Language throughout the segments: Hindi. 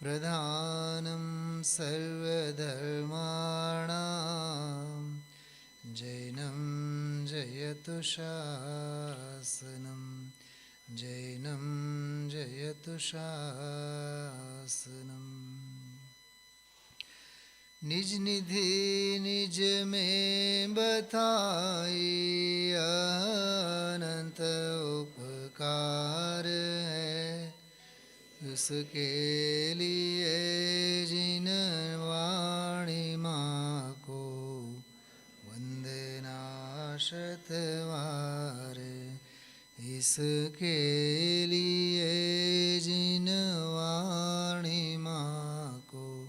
प्रधानं सर्वधर्माणां जैनं जयतु शासनं जैनं जयतु शासनम्। निज निधि निज में बताई अनंत उपकार है, उसके लिए जिन वाणी माँ को वंदना शतवार। इसके लिए जिन वाणी माँ को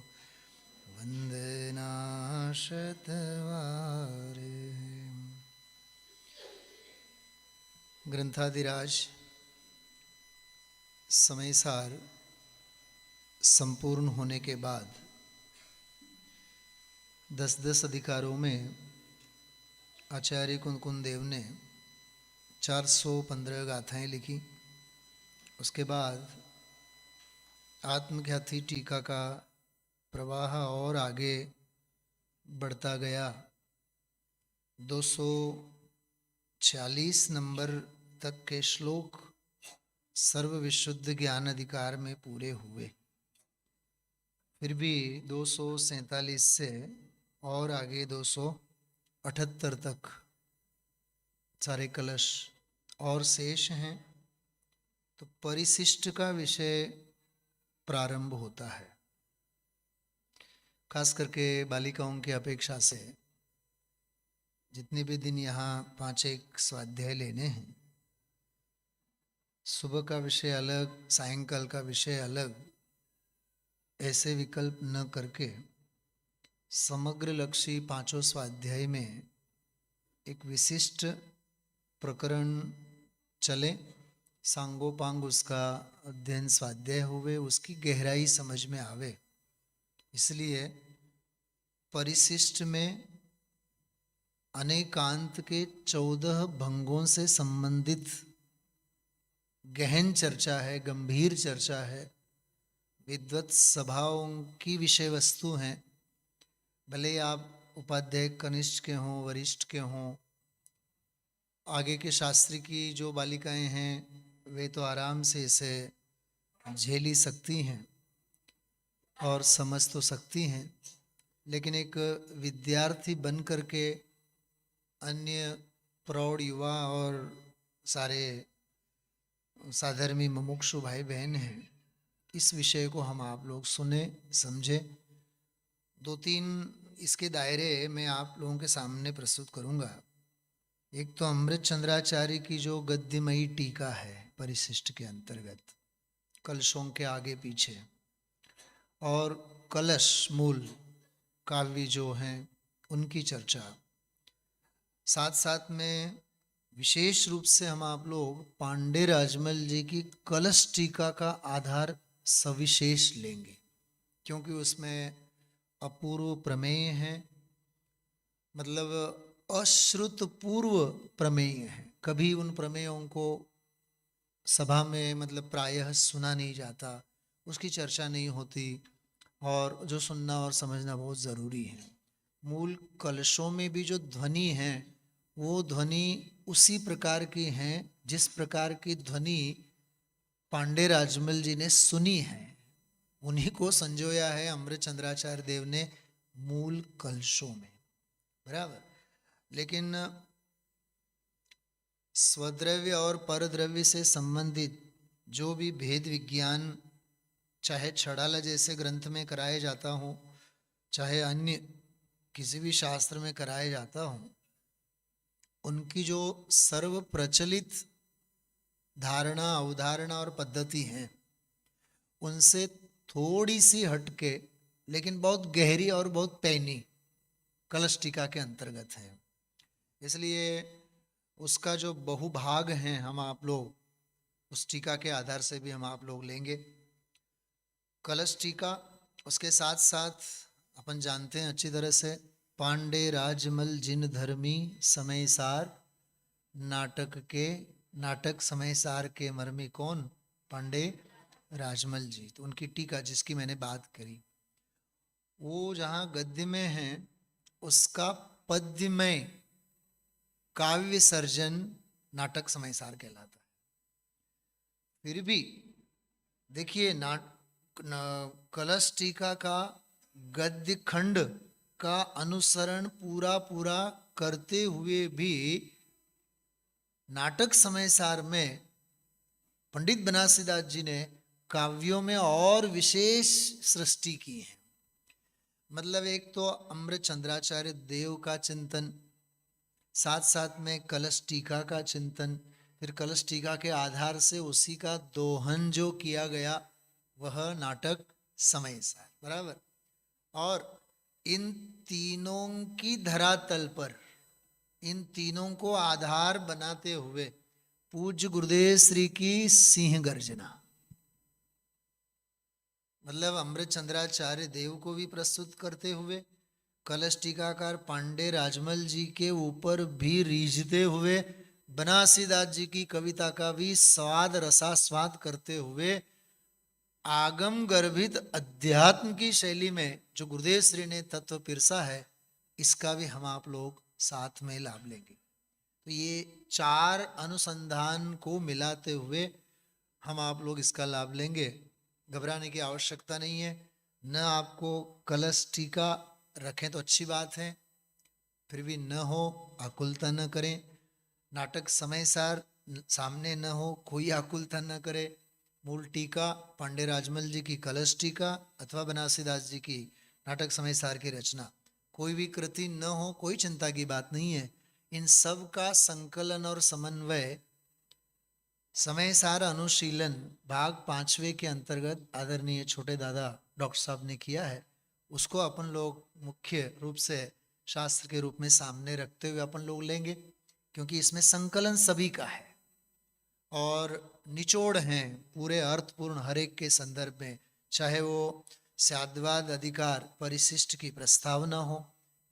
वंदना शतवार। ग्रंथादिराज समयसार संपूर्ण होने के बाद 10-10 अधिकारों में आचार्य कुंदकुंद देव ने 415 गाथाएं लिखी। उसके बाद आत्मख्याति टीका का प्रवाह और आगे बढ़ता गया। 246 नंबर तक के श्लोक सर्व विशुद्ध ज्ञान अधिकार में पूरे हुए। फिर भी 247 से और आगे 278 तक सारे कलश और शेष हैं। तो परिशिष्ट का विषय प्रारंभ होता है। खास करके बालिकाओं की अपेक्षा से जितने भी दिन यहाँ 5 एक स्वाध्याय लेने हैं, सुबह का विषय अलग, सायंकाल का विषय अलग, ऐसे विकल्प न करके समग्र लक्ष्य 5 स्वाध्याय में एक विशिष्ट प्रकरण चले, सांगोपांग उसका अध्ययन स्वाध्याय हुए, उसकी गहराई समझ में आवे। इसलिए परिशिष्ट में अनेकांत के 14 भंगों से संबंधित गहन चर्चा है, गंभीर चर्चा है, विद्वत सभाओं की विषय वस्तु हैं। भले आप उपाध्याय कनिष्ठ के हों, वरिष्ठ के हों, आगे के शास्त्री की जो बालिकाएं हैं वे तो आराम से इसे झेल ही सकती हैं और समझ तो सकती हैं, लेकिन एक विद्यार्थी बन करके अन्य प्रौढ़ युवा और सारे साधर्मी मुमुक्षु भाई बहन हैं, इस विषय को हम आप लोग सुने समझे। 2-3 इसके दायरे मैं आप लोगों के सामने प्रस्तुत करूंगा। एक तो अमृत चंद्राचार्य की जो गद्यमयी टीका है परिशिष्ट के अंतर्गत, कलशों के आगे पीछे, और कलश मूल काव्य जो हैं उनकी चर्चा। साथ साथ में विशेष रूप से हम आप लोग पांडे राजमल जी की कलश टीका का आधार सविशेष लेंगे, क्योंकि उसमें अपूर्व प्रमेय हैं, मतलब अश्रुत पूर्व प्रमेय हैं। कभी उन प्रमेयों को सभा में मतलब प्रायः सुना नहीं जाता, उसकी चर्चा नहीं होती, और जो सुनना और समझना बहुत ज़रूरी है। मूल कलशों में भी जो ध्वनि है वो ध्वनि उसी प्रकार की हैं जिस प्रकार की ध्वनि पांडे राजमल जी ने सुनी है, उन्हीं को संजोया है अमृत चंद्राचार्य देव ने मूल कलशों में, बराबर। लेकिन स्वद्रव्य और परद्रव्य से संबंधित जो भी भेद विज्ञान चाहे छड़ाला जैसे ग्रंथ में कराया जाता हो, चाहे अन्य किसी भी शास्त्र में कराया जाता हो, उनकी जो सर्व प्रचलित धारणा, अवधारणा और पद्धति है उनसे थोड़ी सी हटके लेकिन बहुत गहरी और बहुत पैनी कलश टीका के अंतर्गत है। इसलिए उसका जो बहुभाग हैं हम आप लोग उस टीका के आधार से भी हम आप लोग लेंगे। कलश टीका, उसके साथ साथ अपन जानते हैं अच्छी तरह से पांडे राजमल जिन धर्मी समयसार नाटक समयसार के मर्मी कौन? पांडे राजमल जी, तो उनकी टीका जिसकी मैंने बात करी, वो जहाँ गद्य में है उसका पद्य में काव्य सर्जन नाटक समयसार कहलाता है। फिर भी देखिए कलश टीका का गद्य खंड का अनुसरण पूरा पूरा करते हुए भी नाटक समयसार में पंडित बनारसीदास जी ने काव्यों में और विशेष सृष्टि की है। मतलब एक तो अमृत चंद्राचार्य देव का चिंतन, साथ साथ में कलश टीका का चिंतन, फिर कलश टीका के आधार से उसी का दोहन जो किया गया वह नाटक समयसार, बराबर। और इन तीनों की धरातल पर, इन तीनों को आधार बनाते हुए पूज्य गुरुदेव श्री की सिंह गर्जना, मतलब अमृत चंद्राचार्य देव को भी प्रस्तुत करते हुए, कलश टीकाकार पांडे राजमल जी के ऊपर भी रीझते हुए, बनारसीदास जी की कविता का भी स्वाद रसास्वाद करते हुए, आगम गर्भित अध्यात्म की शैली में जो गुरुदेव श्री ने तत्व पिरसा है, इसका भी हम आप लोग साथ में लाभ लेंगे। तो ये चार अनुसंधान को मिलाते हुए हम आप लोग इसका लाभ लेंगे। घबराने की आवश्यकता नहीं है। न आपको कलश टीका रखें तो अच्छी बात है, फिर भी न हो आकुलता न करें। नाटक समयसार सामने न हो, कोई आकुलता न करे। मूल टीका पांडे राजमल जी की कलश टीका अथवा बनारसीदास जी की नाटक समयसार की रचना, कोई भी कृति न हो, कोई चिंता की बात नहीं है। इन सब का संकलन और समन्वय समयसार अनुशीलन भाग 5वें के अंतर्गत आदरणीय छोटे दादा डॉक्टर साहब ने किया है। उसको अपन लोग मुख्य रूप से शास्त्र के रूप में सामने रखते हुए अपन लोग लेंगे, क्योंकि इसमें संकलन सभी का है और निचोड़ हैं पूरे अर्थपूर्ण हर एक के संदर्भ में, चाहे वो स्याद्वाद अधिकार परिशिष्ट की प्रस्तावना हो,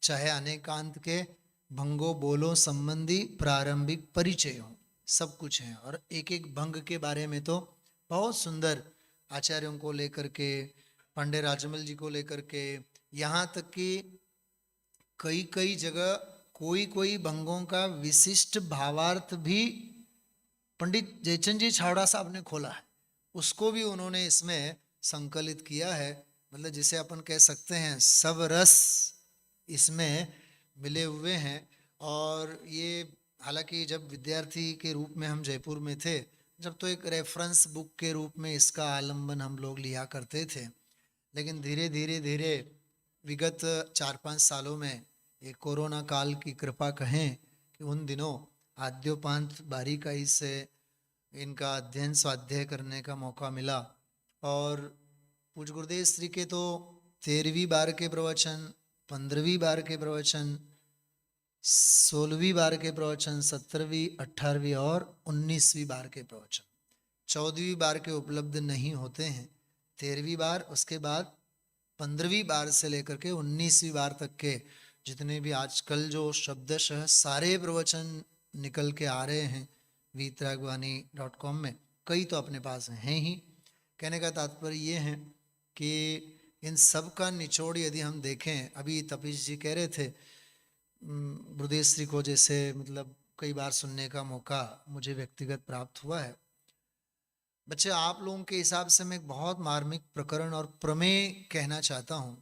चाहे अनेकांत के भंगो बोलो संबंधी प्रारंभिक परिचय हो, सब कुछ है। और एक एक भंग के बारे में तो बहुत सुंदर आचार्यों को लेकर के, पांडे राजमल जी को लेकर के, यहाँ तक कि कई कई जगह कोई कोई भंगों का विशिष्ट भावार्थ भी पंडित जयचंद जी छावड़ा साहब ने खोला है, उसको भी उन्होंने इसमें संकलित किया है। मतलब जिसे अपन कह सकते हैं सब रस इसमें मिले हुए हैं। और ये हालांकि जब विद्यार्थी के रूप में हम जयपुर में थे, जब तो एक रेफरेंस बुक के रूप में इसका आलंबन हम लोग लिया करते थे, लेकिन धीरे धीरे धीरे विगत 4-5 सालों में ये कोरोना काल की कृपा कहें कि उन दिनों आद्योपांत बारीकाई से इनका अध्ययन स्वाध्याय करने का मौका मिला। और पूज्य गुरुदेव श्री के तो 13वीं बार के प्रवचन, 15वीं बार के प्रवचन, 16वीं बार के प्रवचन, 17वीं, 18वीं और 19वीं बार के प्रवचन 14वीं बार के उपलब्ध नहीं होते हैं। 13वीं बार, उसके बाद 15वीं बार से लेकर के 19वीं बार तक के जितने भी आजकल जो शब्दशः सारे प्रवचन निकल के आ रहे हैं वीतरागवाणी.com में, कई तो अपने पास हैं ही। कहने का तात्पर्य ये है कि इन सब का निचोड़ यदि हम देखें, अभी तपीश जी कह रहे थे गुरुदेव श्री को जैसे मतलब कई बार सुनने का मौका मुझे व्यक्तिगत प्राप्त हुआ है। बच्चे आप लोगों के हिसाब से मैं एक बहुत मार्मिक प्रकरण और प्रमेय कहना चाहता हूं।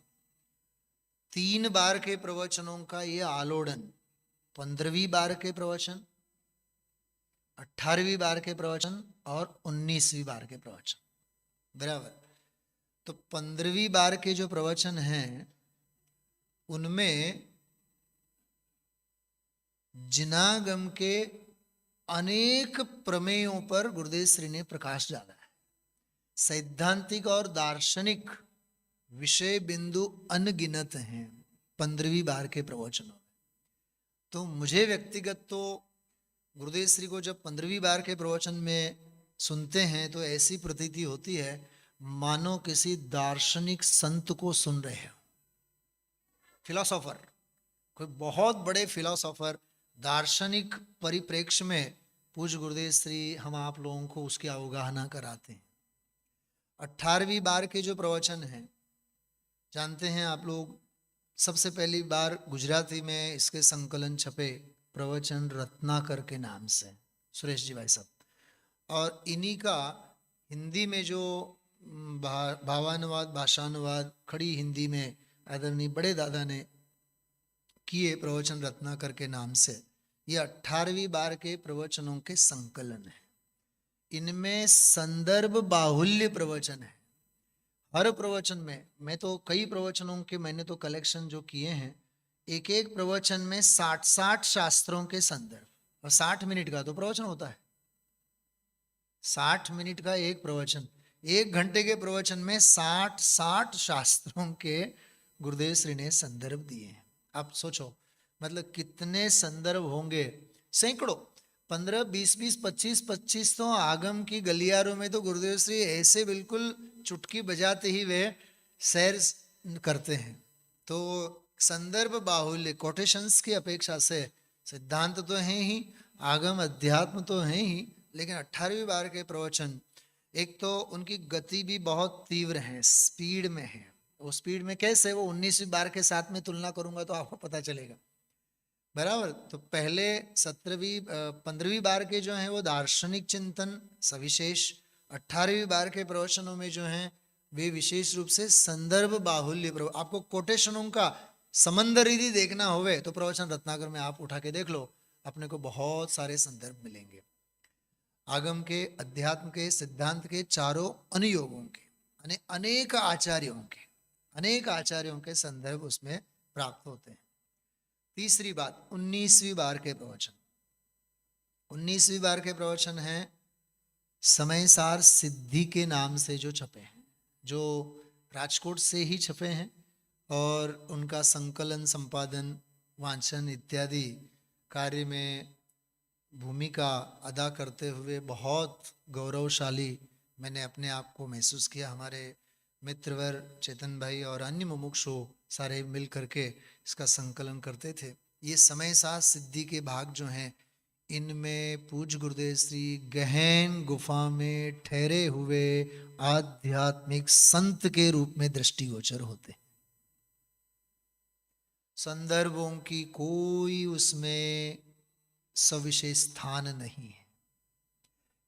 3 बार के प्रवचनों का ये आलोड़न, 15वीं बार के प्रवचन, 18वीं बार के प्रवचन और 19वीं बार के प्रवचन, बराबर। तो 15वीं बार के जो प्रवचन हैं उनमें जिनागम के अनेक प्रमेयों पर गुरुदेव श्री ने प्रकाश डाला है। सैद्धांतिक और दार्शनिक विषय बिंदु अनगिनत हैं 15वीं बार के प्रवचनों में। तो मुझे व्यक्तिगत तो गुरुदेव श्री को जब 15वीं बार के प्रवचन में सुनते हैं तो ऐसी प्रतीति होती है मानो किसी दार्शनिक संत को सुन रहे हो। फिलोसोफर, कोई बहुत बड़े फिलोसोफर, दार्शनिक परिप्रेक्ष्य में पूज्य गुरुदेव श्री हम आप लोगों को उसकी अवगाहना कराते हैं। 18वीं बार के जो प्रवचन हैं, जानते हैं आप लोग, सबसे पहली बार गुजराती में इसके संकलन छपे प्रवचन रत्नाकर के नाम से, सुरेश जी भाई साहब। और इन्हीं का हिंदी में जो भावानुवाद, भाषानुवाद खड़ी हिंदी में आदरणीय बड़े दादा ने किए प्रवचन रत्नाकर के नाम से, ये 18वीं बार के प्रवचनों के संकलन है। इनमें संदर्भ बाहुल्य प्रवचन है। हर प्रवचन में, मैं तो कई प्रवचनों के मैंने तो कलेक्शन जो किए हैं, एक एक प्रवचन में 60 शास्त्रों के संदर्भ, और 60 मिनट का तो प्रवचन होता है, 60 मिनट का एक प्रवचन, 1 घंटे के प्रवचन में 60 शास्त्रों के गुरुदेव श्री ने संदर्भ दिए हैं। आप सोचो मतलब कितने संदर्भ होंगे, सैकड़ों, 15, 20, 25 तो आगम की गलियारों में तो गुरुदेव श्री ऐसे बिल्कुल चुटकी बजाते ही वे सैर करते हैं। तो संदर्भ बाहुल्य, कोटेशंस की अपेक्षा से सिद्धांत तो हैं ही, आगम अध्यात्म तो हैं ही, लेकिन 18वीं बार के प्रवचन, एक तो उनकी गति भी बहुत तीव्र है, स्पीड में है। वो स्पीड में कैसे, वो 19वीं बार के साथ में तुलना करूंगा तो आपको पता चलेगा, बराबर। तो पहले 15वीं बार के जो हैं वो दार्शनिक चिंतन सविशेष, 18वीं बार के प्रवचनों में जो हैं वे विशेष रूप से संदर्भ बाहुल्य। आपको कोटेशनों का समंदर यदि देखना होवे तो प्रवचन रत्नाकर में आप उठा के देख लो, अपने को बहुत सारे संदर्भ मिलेंगे, आगम के, अध्यात्म के, सिद्धांत के, चारों अनुयोगों के, अनेक आचार्यों के संदर्भ उसमें प्राप्त होते हैं। तीसरी बात, 19वीं बार के प्रवचन, 19वीं बार के प्रवचन हैं समय सार सिद्धि के नाम से जो छपे हैं, जो राजकोट से ही छपे हैं, और उनका संकलन, संपादन, वांचन इत्यादि कार्य में भूमिका अदा करते हुए बहुत गौरवशाली मैंने अपने आप को महसूस किया। हमारे मित्रवर चेतन भाई और अन्य मुमुक्षु सारे मिल करके इसका संकलन करते थे। ये समय साथ सिद्धि के भाग जो हैं, इनमें पूज्य गुरुदेव श्री गहन गुफा में ठहरे हुए आध्यात्मिक संत के रूप में दृष्टिगोचर होते हैं। संदर्भों की कोई उसमें सविशेष स्थान नहीं है।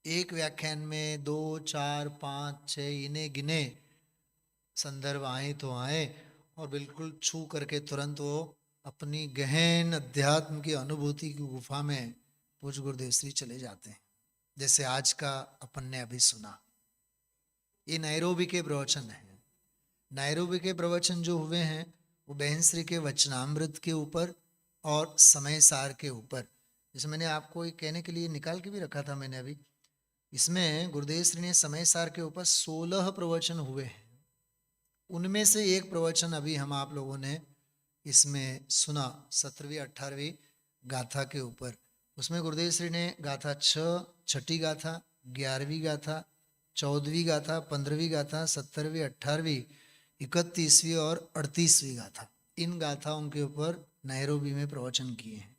एक व्याख्यान में 2, 4, 5, 6 इन्हें गिने संदर्भ आए तो आए, और बिल्कुल छू करके तुरंत वो अपनी गहन अध्यात्म की अनुभूति की गुफा में पूज्य गुरुदेव श्री चले जाते हैं, जैसे आज का अपन ने अभी सुना। ये नैरोबी के प्रवचन है। नैरोबी के प्रवचन जो हुए हैं वो बहन श्री के वचनामृत के ऊपर और समय सार के ऊपर, जैसे मैंने आपको ये कहने के लिए निकाल के भी रखा था मैंने अभी, इसमें गुरुदेव श्री ने समय सार के ऊपर 16 प्रवचन हुए हैं। उनमें से एक प्रवचन अभी हम आप लोगों ने इसमें सुना, 17वीं 18वीं गाथा के ऊपर। उसमें गुरुदेव श्री ने गाथा 6, छठी गाथा, 11वीं गाथा, 14वीं गाथा, 15वीं गाथा, 17वीं, 18वीं, 31वीं और 38वीं गाथा, इन गाथाओं के ऊपर नैरोबी में प्रवचन किए हैं।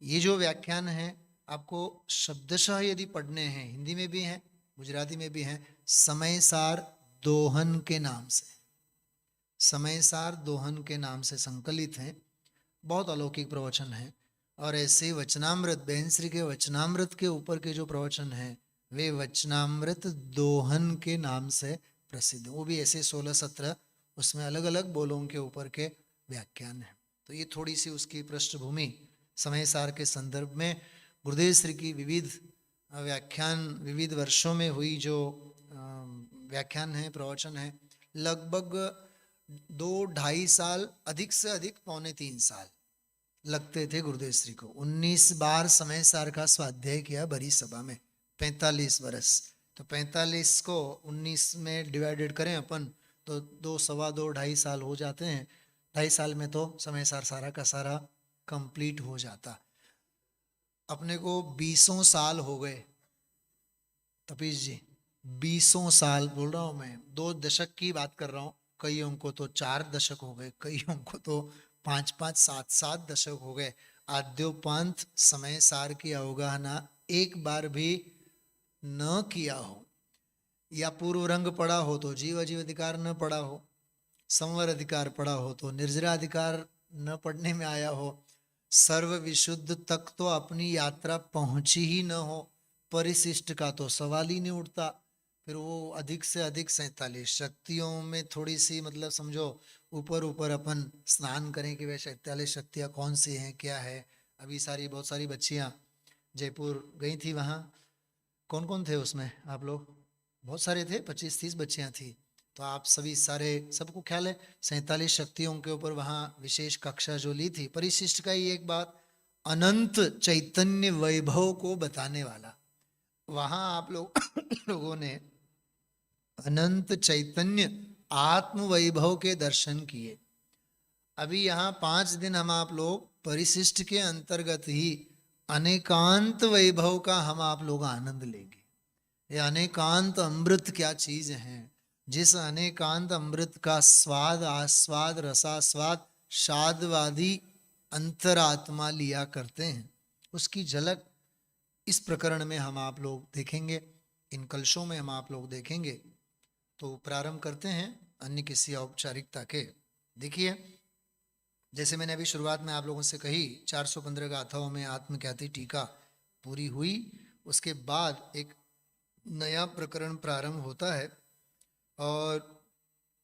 ये जो व्याख्यान है आपको शब्दशः यदि पढ़ने हैं, हिंदी में भी हैं, गुजराती में भी हैं, समय सार दोहन के नाम से, समय सार दोहन के नाम से संकलित हैं। बहुत अलौकिक प्रवचन है। और ऐसे वचनामृत, बहन श्री के वचनामृत के ऊपर के जो प्रवचन हैं वे वचनामृत दोहन के नाम से प्रसिद्ध, वो भी ऐसे 16-17 उसमें अलग अलग बोलों के ऊपर के व्याख्यान हैं। तो ये थोड़ी सी उसकी पृष्ठभूमि, समय सार के संदर्भ में गुरुदेव श्री की विविध व्याख्यान, विविध वर्षों में हुई जो व्याख्यान है, प्रवचन है, लगभग 2-2.5 साल, अधिक से अधिक 2.25 साल लगते थे गुरुदेव श्री को। 19 बार समय सार का स्वाध्याय किया बड़ी सभा में, 45 वर्ष। तो 45 को 19 में डिवाइडेड करें अपन तो 2, सवा 2, 2.5 साल हो जाते हैं। 2.5 साल में तो समय सार सारा का सारा कंप्लीट हो जाता। अपने को 20 साल हो गए तपीश जी, 20 साल बोल रहा हूं मैं, 2 दशक की बात कर रहा हूं। कईयों को तो 4 दशक हो गए, कईयों को तो 5-5, 7-7 दशक हो गए। आद्योपांत समय सार की अवगाहना एक बार भी न किया हो, या पूर्व रंग पड़ा हो तो जीव अजीव अधिकार न पड़ा हो, संवर अधिकार पड़ा हो तो निर्जरा अधिकार न पढ़ने में आया हो, सर्व विशुद्ध तक तो अपनी यात्रा पहुंची ही न हो, परिशिष्ट का तो सवाल ही नहीं उठता। फिर वो अधिक से अधिक 47 शक्तियों में थोड़ी सी मतलब समझो ऊपर ऊपर अपन स्नान करें कि वे 47 शक्तियाँ कौन सी हैं क्या है। अभी बहुत सारी बच्चियाँ जयपुर गई थी, वहाँ कौन कौन थे उसमें आप लोग? बहुत सारे थे, 25-30 बच्चियाँ थी। तो आप सभी सारे सबको ख्याल है 47 शक्तियों के ऊपर वहाँ विशेष कक्षा जो ली थी। परिशिष्ट का ही एक बात, अनंत चैतन्य वैभव को बताने वाला, वहाँ आप लोग लोगों ने अनंत चैतन्य आत्म वैभव के दर्शन किए। अभी यहाँ 5 दिन हम आप लोग परिशिष्ट के अंतर्गत ही अनेकांत वैभव का हम आप लोग आनंद लेंगे। ये अनेकांत अमृत क्या चीज है, जिस अनेकांत अमृत का स्वाद आस्वाद रसास्वाद शादवादी अंतरात्मा लिया करते हैं, उसकी झलक इस प्रकरण में हम आप लोग देखेंगे, इन कलशों में हम आप लोग देखेंगे। तो प्रारंभ करते हैं अन्य किसी औपचारिकता के। देखिए, जैसे मैंने अभी शुरुआत में आप लोगों से कही, 415 गाथाओं में आत्मख्याति टीका पूरी हुई, उसके बाद एक नया प्रकरण प्रारंभ होता है। और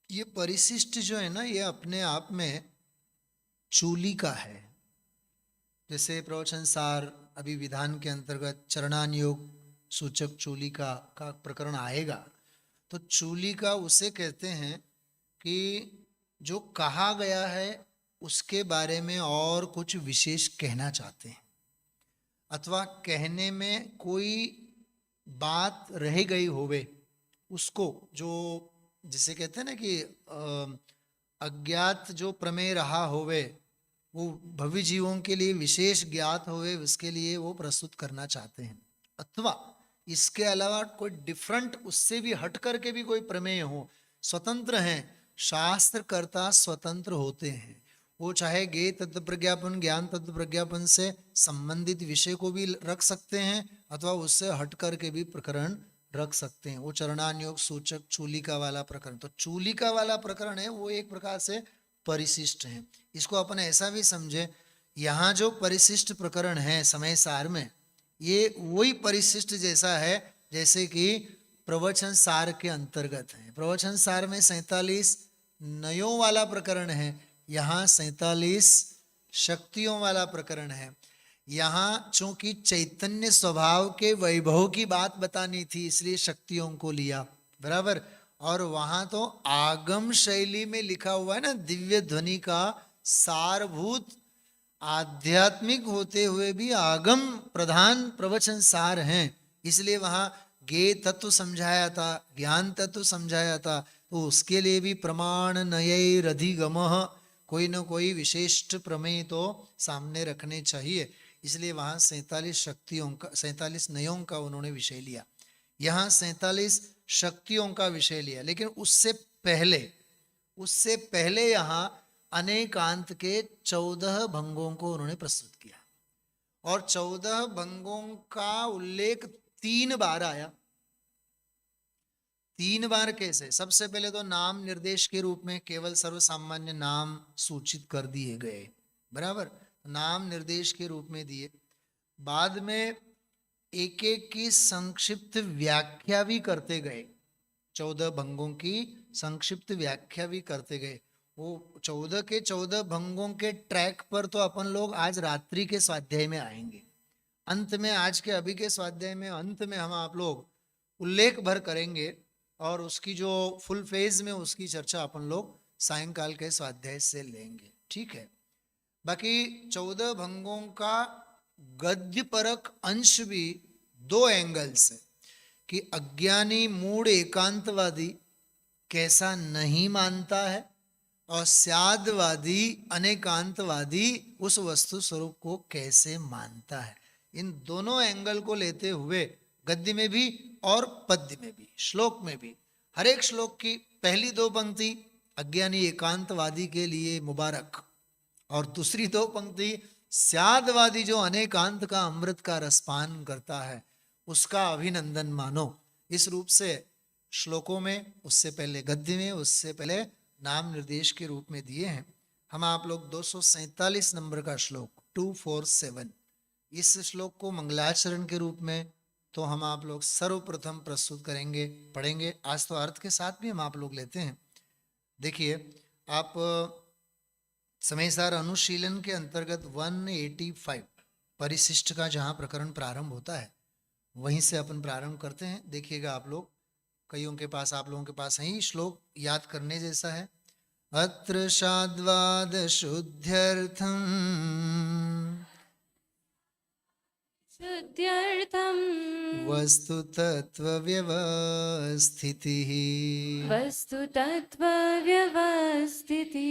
ये परिशिष्ट जो है ना, ये अपने आप में चूली का है। जैसे प्रवचन सार अभी विधान के अंतर्गत चरणान योग सूचक चूली का प्रकरण आएगा। तो चूली का उसे कहते हैं कि जो कहा गया है उसके बारे में और कुछ विशेष कहना चाहते हैं, अथवा कहने में कोई बात रह गई होवे, उसको जो जिसे कहते हैं ना कि अज्ञात जो प्रमेय रहा होवे वो भवि जीवों के लिए विशेष ज्ञात होवे, उसके लिए वो प्रस्तुत करना चाहते हैं। अथवा इसके अलावा कोई डिफरेंट, उससे भी हट करके भी कोई प्रमेय हो, स्वतंत्र हैं। शास्त्रकर्ता स्वतंत्र होते हैं, वो चाहे ज्ञेय तत्व प्रज्ञापन ज्ञान तत्व प्रज्ञापन से संबंधित विषय को भी रख सकते हैं, अथवा उससे हट करके भी प्रकरण रख सकते हैं। वो चरणान योग सूचक चूलिका वाला प्रकरण, तो चूलिका वाला प्रकरण है वो एक प्रकार से परिशिष्ट है। इसको अपन ऐसा भी समझे, यहाँ जो परिशिष्ट प्रकरण है समय सार में, ये वही परिशिष्ट जैसा है जैसे कि प्रवचन सार के अंतर्गत है। प्रवचन सार में 47 नयों वाला प्रकरण है, यहाँ 47 शक्तियों वाला प्रकरण है। यहाँ चूंकि चैतन्य स्वभाव के वैभव की बात बतानी थी इसलिए शक्तियों को लिया, बराबर। और वहां तो आगम शैली में लिखा हुआ है ना, दिव्य ध्वनि का सारभूत आध्यात्मिक होते हुए भी आगम प्रधान प्रवचन सार हैं, इसलिए वहां ज्ञेय तत्व समझाया था, ज्ञान तत्व समझाया था। तो उसके लिए भी प्रमाण नयैरधिगमः, कोई न कोई विशिष्ट प्रमेय तो सामने रखने चाहिए। इसलिए वहां 47 शक्तियों का 47 नयों का उन्होंने विषय लिया, यहाँ 47 शक्तियों का विषय लिया। लेकिन उससे पहले यहाँ अनेकांत के 14 भंगों को उन्होंने प्रस्तुत किया। और 14 भंगों का उल्लेख 3 बार आया। 3 बार कैसे? सबसे पहले तो नाम निर्देश के रूप में केवल सर्वसामान्य नाम सूचित कर दिए गए, बराबर, नाम निर्देश के रूप में दिए। बाद में एक एक की संक्षिप्त व्याख्या भी करते गए, 14 भंगों की संक्षिप्त व्याख्या भी करते गए। वो 14 के 14 भंगों के ट्रैक पर तो अपन लोग आज रात्रि के स्वाध्याय में आएंगे। अंत में, आज के अभी के स्वाध्याय में अंत में हम आप लोग उल्लेख भर करेंगे, और उसकी जो फुल फेज में उसकी चर्चा अपन लोग सायंकाल के स्वाध्याय से लेंगे, ठीक है। बाकी 14 भंगों का गद्य परक अंश भी 2 एंगल से, कि अज्ञानी मूढ़ एकांतवादी कैसा नहीं मानता है, और स्यादवादी अनेकांतवादी उस वस्तु स्वरूप को कैसे मानता है। इन दोनों एंगल को लेते हुए गद्य में भी और पद्य में भी, श्लोक में भी, हर एक श्लोक की पहली 2 पंक्ति अज्ञानी एकांतवादी के लिए मुबारक, और दूसरी 2 पंक्ति स्यादवादी जो अनेकांत का अमृत का रसपान करता है उसका अभिनंदन मानो। इस रूप से श्लोकों में, उससे पहले गद्य में, उससे पहले नाम निर्देश के रूप में दिए हैं। हम आप लोग 247 नंबर का श्लोक 247, इस श्लोक को मंगलाचरण के रूप में तो हम आप लोग सर्वप्रथम प्रस्तुत करेंगे, पढ़ेंगे। आज तो अर्थ के साथ भी हम आप लोग लेते हैं। देखिए, आप समयसार अनुशीलन के अंतर्गत 185 परिशिष्ट का जहाँ प्रकरण प्रारंभ होता है, वहीं से अपन प्रारंभ करते हैं। देखिएगा आप लोग, कईयों के पास, आप लोगों के पास है ही, श्लोक याद करने जैसा है। अत्र शाद्वाद शुद्ध्यर्थम शुद्ध्यर्थम वस्तु तत्व व्यवस्थितिः वस्तु तत्व व्यवस्थिति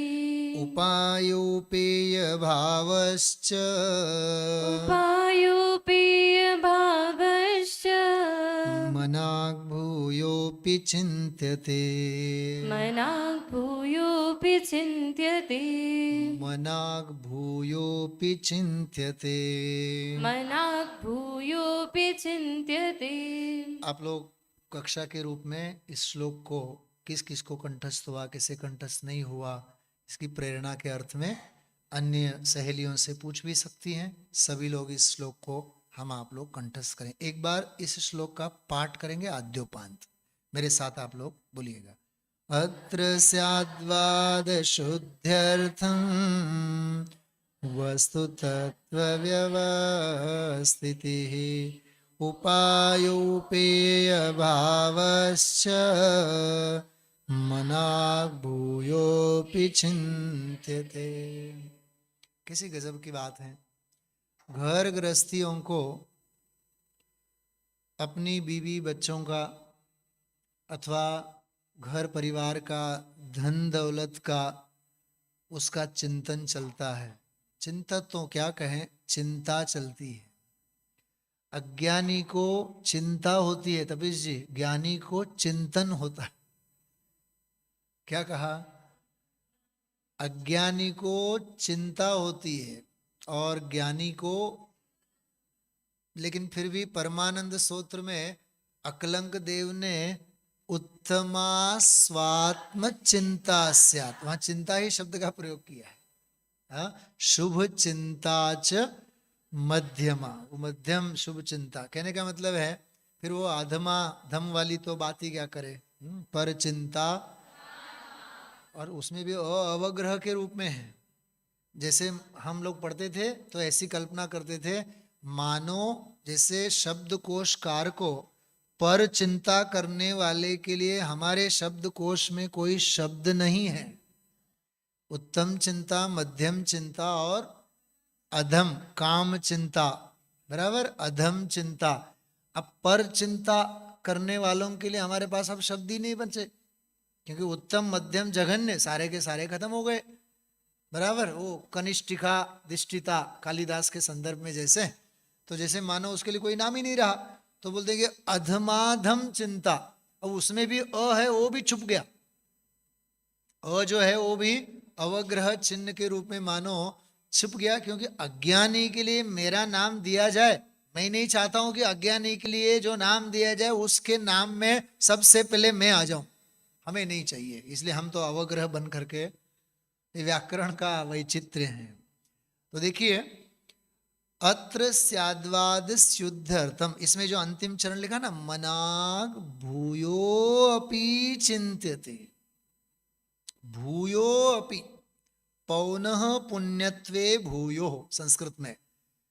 उपायोपेय भावश्च उपायोपेय भावश्च मनाग् भूयोऽपि चिन्त्यते मनाग् भूयोऽपि चिन्त्यते मनाग् भूयोऽपि चिन्त्यते। मनाग् भूयोऽपि चिन्त्यते। आप लोग कक्षा के रूप में इस श्लोक को किस किस को कंठस्थ हुआ, किसे कंठस्थ नहीं हुआ, इसकी प्रेरणा के अर्थ में अन्य सहेलियों से पूछ भी सकती हैं। सभी लोग इस श्लोक को हम आप लोग कंठस्थ करें। एक बार इस श्लोक का पाठ करेंगे आद्योपांत, मेरे साथ आप लोग बोलिएगा। अत्र स्याद्वाद शुद्ध्यर्थम वस्तु तत्व व्यवस्थितिः उपायोपेय भावश्च मनाग् भूयोऽपि चिन्त्यते। किसी गजब की बात है। घर गृहस्थियों को अपनी बीवी बच्चों का अथवा घर परिवार का, धन दौलत का, उसका चिंतन चलता है। चिंता तो क्या कहें, चिंता चलती है। अज्ञानी को चिंता होती है तपीश जी, ज्ञानी को चिंतन होता है। क्या कहा? अज्ञानी को चिंता होती है और ज्ञानी को, लेकिन फिर भी परमानंद स्तोत्र में अकलंक देव ने उत्तमा स्वात्म चिंता स्यात्, वहां चिंता ही शब्द का प्रयोग किया है। शुभ चिंता च मध्यमा, वो मध्यम शुभ चिंता कहने का मतलब है। फिर वो अधमा धम वाली तो बात ही क्या करे, पर चिंता, और उसमें भी अवग्रह के रूप में है। जैसे हम लोग पढ़ते थे तो ऐसी कल्पना करते थे, मानो जैसे शब्दकोशकार को पर चिंता करने वाले के लिए हमारे शब्दकोश में कोई शब्द नहीं है। उत्तम चिंता, मध्यम चिंता और अधम काम चिंता, बराबर अधम चिंता। अब पर चिंता करने वालों के लिए हमारे पास अब शब्द ही नहीं बचे, क्योंकि उत्तम मध्यम जघन्य सारे के सारे खत्म हो गए। बराबर, वो कनिष्ठिका दिष्टिता कालिदास के संदर्भ में जैसे, तो जैसे मानो उसके लिए कोई नाम ही नहीं रहा, तो बोल देंगे अधमाधम चिंता। अब उसमें भी अ है, वो भी छुप गया। अ जो है वो भी अवग्रह चिन्ह के रूप में मानो छुप गया, क्योंकि अज्ञानी के लिए मेरा नाम दिया जाए, मैं नहीं चाहता हूं कि अज्ञानी के लिए जो नाम दिया जाए उसके नाम में सबसे पहले मैं आ जाऊं, हमें नहीं चाहिए। इसलिए हम तो अवग्रह बन करके, ये व्याकरण का वैचित्र्य है। तो देखिए, अत्र स्याद्वाद शुद्ध्यर्थम, इसमें जो अंतिम चरण लिखा ना, मनाग भूयो अपि चिंत्यते, भूयो अपि, पौनः पुण्यत्वे भूयो संस्कृत में,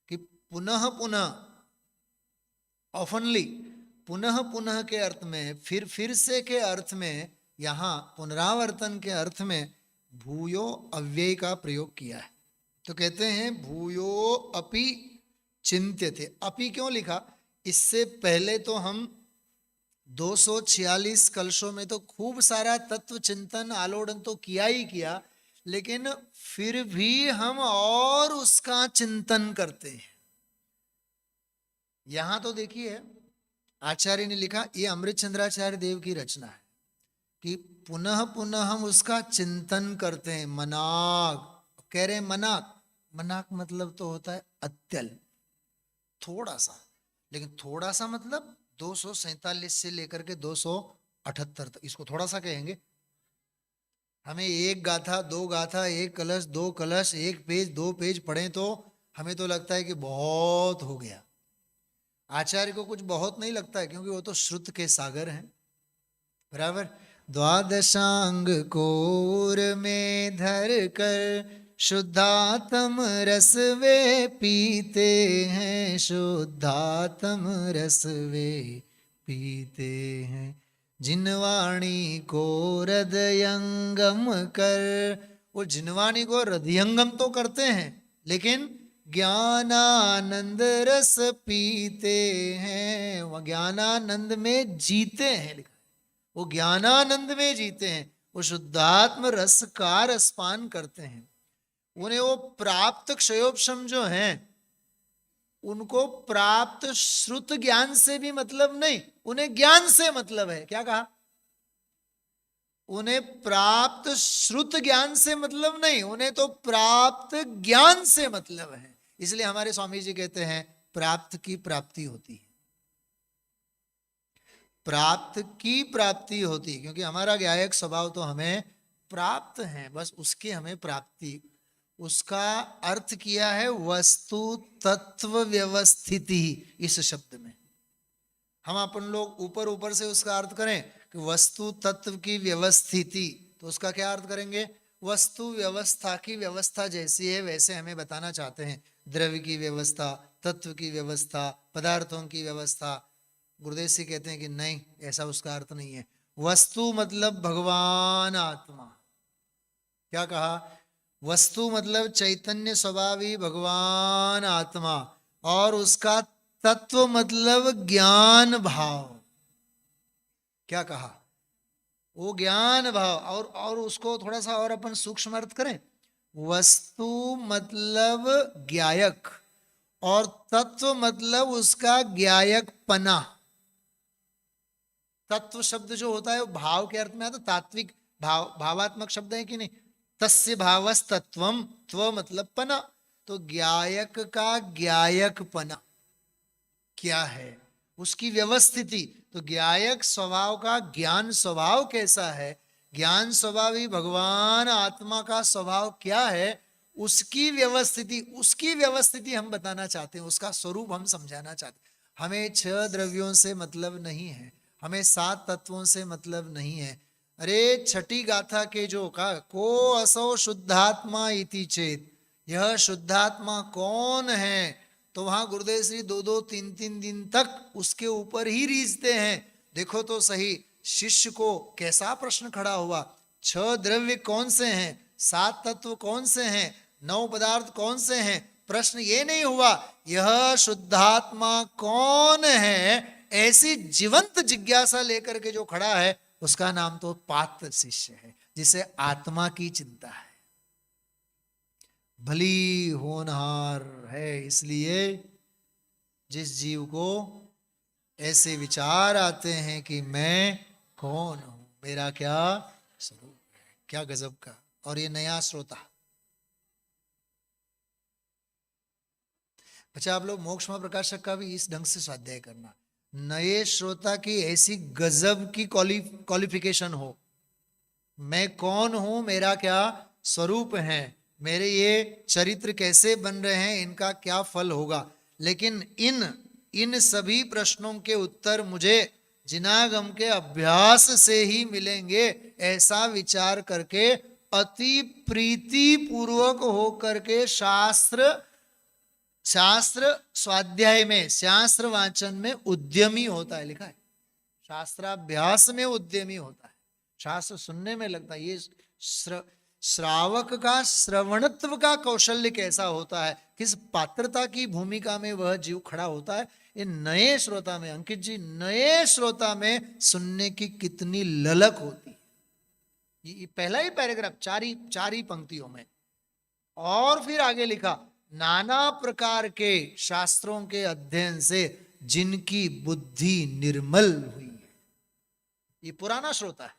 कि पुनः पुनः, ऑफनली, पुनः पुनः के अर्थ में, फिर से के अर्थ में, यहां पुनरावर्तन के अर्थ में भूयो अव्यय का प्रयोग किया है। तो कहते हैं भूयो अपि चिंत्यते। अपि क्यों लिखा? इससे पहले तो हम 246 कलशों में तो खूब सारा तत्व चिंतन आलोड़न तो किया ही किया, लेकिन फिर भी हम और उसका चिंतन करते हैं। यहां तो देखिए आचार्य ने लिखा, ये अमृतचंद्राचार्य देव की रचना है, कि पुनः पुनः हम उसका चिंतन करते हैं। मनाग कह रहे हैं, मनाक, मनाक मतलब तो होता है अत्यल, थोड़ा सा, लेकिन थोड़ा सा मतलब 247 से लेकर के 200 78 तक, इसको थोड़ा सा कहेंगे। हमें एक गाथा, दो गाथा, एक कलश, दो कलश, एक पेज, दो पेज पढ़ें तो हमें तो लगता है कि बहुत हो गया। आचार्य को कुछ बहुत नहीं लगता है, क्योंकि वो तो श्रुत के सागर हैं, बराबर। द्वादशांग कोर में धर कर शुद्धात्म रस वे पीते हैं, शुद्धात्म रस वे पीते हैं। जिनवाणी को हृदयंगम कर, वो जिनवाणी को हृदयंगम तो करते हैं, लेकिन ज्ञानानंद रस पीते हैं, वह ज्ञानानंद में जीते हैं, लिखा है। वो ज्ञानानंद में जीते हैं, वो शुद्धात्म रस का रसपान करते हैं। उन्हें वो प्राप्त क्षयोपशम जो हैं, उनको प्राप्त श्रुत ज्ञान से भी मतलब नहीं, उन्हें ज्ञान से मतलब है। क्या कहा? उन्हें प्राप्त श्रुत ज्ञान से मतलब नहीं, उन्हें तो प्राप्त ज्ञान से मतलब है। इसलिए हमारे स्वामी जी कहते हैं प्राप्त की प्राप्ति होती है, प्राप्त की प्राप्ति होती है, क्योंकि हमारा ज्ञायक स्वभाव तो हमें प्राप्त है, बस उसकी हमें प्राप्ति। उसका अर्थ किया है वस्तु तत्व व्यवस्थिति। इस शब्द में हम अपन लोग ऊपर ऊपर से उसका अर्थ करें कि वस्तु तत्व की व्यवस्थिति, तो उसका क्या अर्थ करेंगे? वस्तु व्यवस्था की व्यवस्था जैसी है वैसे हमें बताना चाहते हैं। द्रव्य की व्यवस्था, तत्व की व्यवस्था, पदार्थों की व्यवस्था। गुरुदेव जी कहते हैं कि नहीं, ऐसा उसका अर्थ नहीं है। वस्तु मतलब भगवान आत्मा। क्या कहा? वस्तु मतलब चैतन्य स्वभावी भगवान आत्मा, और उसका तत्व मतलब ज्ञान भाव। क्या कहा? वो ज्ञान भाव। और उसको थोड़ा सा और अपन सूक्ष्म अर्थ करें, वस्तु मतलब ज्ञायक, और तत्व मतलब उसका ज्ञायक पना। तत्व शब्द जो होता है वो भाव के अर्थ में आता, तात्विक भाव, भावात्मक शब्द है कि नहीं? तस्य भावस तत्वम, त्व मतलब पना। तो ज्ञायक का ज्ञायक पना क्या है? उसकी व्यवस्थिति। तो ज्ञायक स्वभाव का ज्ञान स्वभाव कैसा है, ज्ञान स्वभावी भगवान आत्मा का स्वभाव क्या है, उसकी व्यवस्थिति, उसकी व्यवस्थिति हम बताना चाहते हैं, उसका स्वरूप हम समझाना चाहते हैं। हमें 6 द्रव्यों से मतलब नहीं है, हमें 7 तत्वों से मतलब नहीं है। अरे छठी गाथा के जो का को असो शुद्धात्मा इति चेत, यह शुद्धात्मा कौन है, तो वहां गुरुदेव श्री 2-2, 3-3 दिन तक उसके ऊपर ही रीझते हैं। देखो तो सही, शिष्य को कैसा प्रश्न खड़ा हुआ, 6 द्रव्य कौन से हैं, 7 तत्व कौन से हैं, 9 पदार्थ कौन से हैं। प्रश्न ये नहीं हुआ यह शुद्धात्मा कौन है, ऐसी जीवंत जिज्ञासा लेकर के जो खड़ा है उसका नाम तो पात्र शिष्य है, जिसे आत्मा की चिंता है, भली होनहार है। इसलिए जिस जीव को ऐसे विचार आते हैं कि मैं कौन हूं, मेरा क्या स्वरूप है, क्या गजब का। और ये नया श्रोता, अच्छा आप लोग मोक्ष प्रकाशक का भी इस ढंग से स्वाध्याय करना। नए श्रोता की ऐसी गजब की क्वालिफिकेशन हो, मैं कौन हूं, मेरा क्या स्वरूप है, मेरे ये चरित्र कैसे बन रहे हैं, इनका क्या फल होगा। लेकिन इन सभी प्रश्नों के उत्तर मुझे जिनागम के अभ्यास से ही मिलेंगे, ऐसा विचार करके अति प्रीति पूर्वक हो करके शास्त्र स्वाध्याय में, शास्त्र वाचन में उद्यमी होता है, लिखा है। शास्त्राभ्यास में उद्यमी होता है, शास्त्र सुनने में लगता है। ये श्रावक का श्रवणत्व का कौशल्य कैसा होता है, किस पात्रता की भूमिका में वह जीव खड़ा होता है। ये नए श्रोता में, अंकित जी, नए श्रोता में सुनने की कितनी ललक होती है। ये पहला ही पैराग्राफ, चार ही पंक्तियों में, और फिर आगे लिखा, नाना प्रकार के शास्त्रों के अध्ययन से जिनकी बुद्धि निर्मल हुई है। ये पुराना श्रोता है।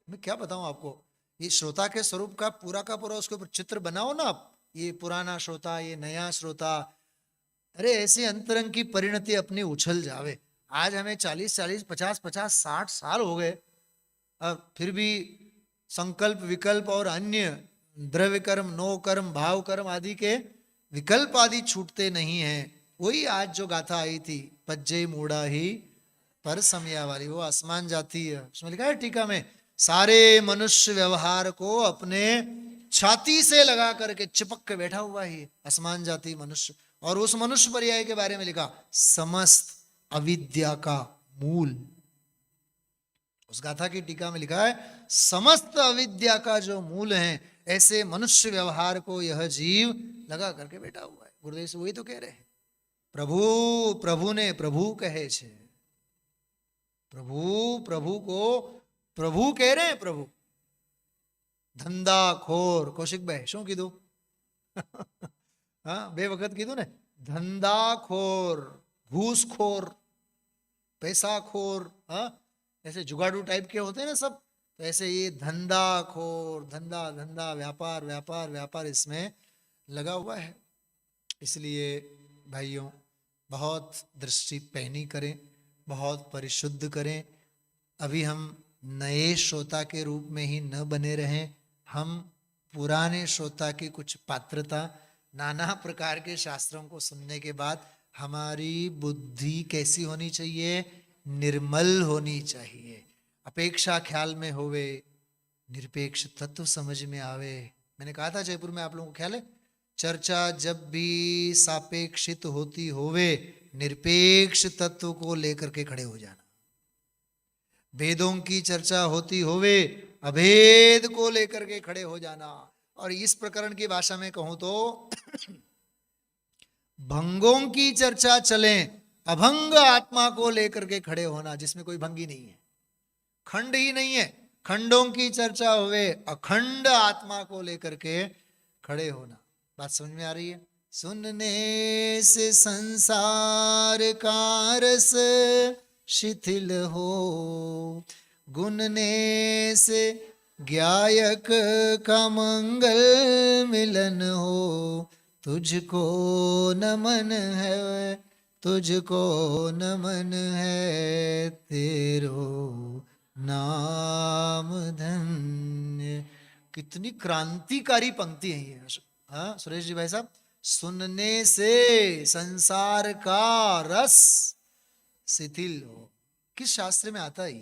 मैं क्या बताऊं आपको, ये श्रोता के स्वरूप का पूरा उसके ऊपर चित्र बनाओ ना आप। ये पुराना श्रोता, ये नया श्रोता, अरे ऐसी अंतरंग की परिणति अपनी उछल जावे। आज हमें 40-40, 50-50, 60 साल हो गए, अब फिर भी संकल्प विकल्प और अन्य द्रव्य कर्म, नो कर्म, भाव कर्म आदि के विकल्प आदि छूटते नहीं हैं। वही आज जो गाथा आई थी, पज्जय मूढ़ा ही पर समया वाली, वो आसमान जाती है। उसमें लिखा है टीका में, सारे मनुष्य व्यवहार को अपने छाती से लगा करके चिपक के बैठा हुआ ही आसमान जाती मनुष्य। और उस मनुष्य पर्याय के बारे में लिखा, समस्त अविद्या का मूल। उस गाथा की टीका में लिखा है, समस्त अविद्या का जो मूल है, ऐसे मनुष्य व्यवहार को यह जीव लगा करके बैठा हुआ है। गुरुदेव से वही तो कह रहे हैं, प्रभु प्रभु ने प्रभु कहे छे, प्रभु प्रभु को प्रभु कह रहे हैं। प्रभु धंधाखोर, कौशिक भाई શું કીધું? हाँ, બે વખત કીધું ને, धंधाखोर, घूसखोर, पैसाखोर, हाँ, ऐसे जुगाड़ू टाइप के होते हैं ना सब, तो ऐसे ये धंधाखोर, धंधा धंधा, व्यापार व्यापार व्यापार इसमें लगा हुआ है। इसलिए भाइयों, बहुत दृष्टि पैनी करें, बहुत परिशुद्ध करें। अभी हम नए श्रोता के रूप में ही न बने रहें, हम पुराने श्रोता की कुछ पात्रता, नाना प्रकार के शास्त्रों को सुनने के बाद हमारी बुद्धि कैसी होनी चाहिए? निर्मल होनी चाहिए। अपेक्षा ख्याल में होवे, निरपेक्ष तत्व समझ में आवे। मैंने कहा था जयपुर में, आप लोगों को ख्याल है, चर्चा जब भी सापेक्षित होती होवे, निरपेक्ष तत्व को लेकर के खड़े हो जाना। भेदों की चर्चा होती होवे, अभेद को लेकर के खड़े हो जाना। और इस प्रकरण की भाषा में कहूं तो भंगों की चर्चा चले, अभंग आत्मा को लेकर के खड़े होना, जिसमें कोई भंगी नहीं है, खंड ही नहीं है। खंडों की चर्चा हुए, अखंड आत्मा को लेकर के खड़े होना। बात समझ में आ रही है? सुनने से संसार का रस शिथिल हो, गुनने से गायक का मंगल मिलन हो। तुझको नमन है, तुझको नमन है, तेरो नाम धन्य। कितनी क्रांतिकारी पंक्ति है ये। हाँ सुरेश जी भाई साहब, सुनने से संसार का रस शिथिल हो, किस शास्त्र में आता है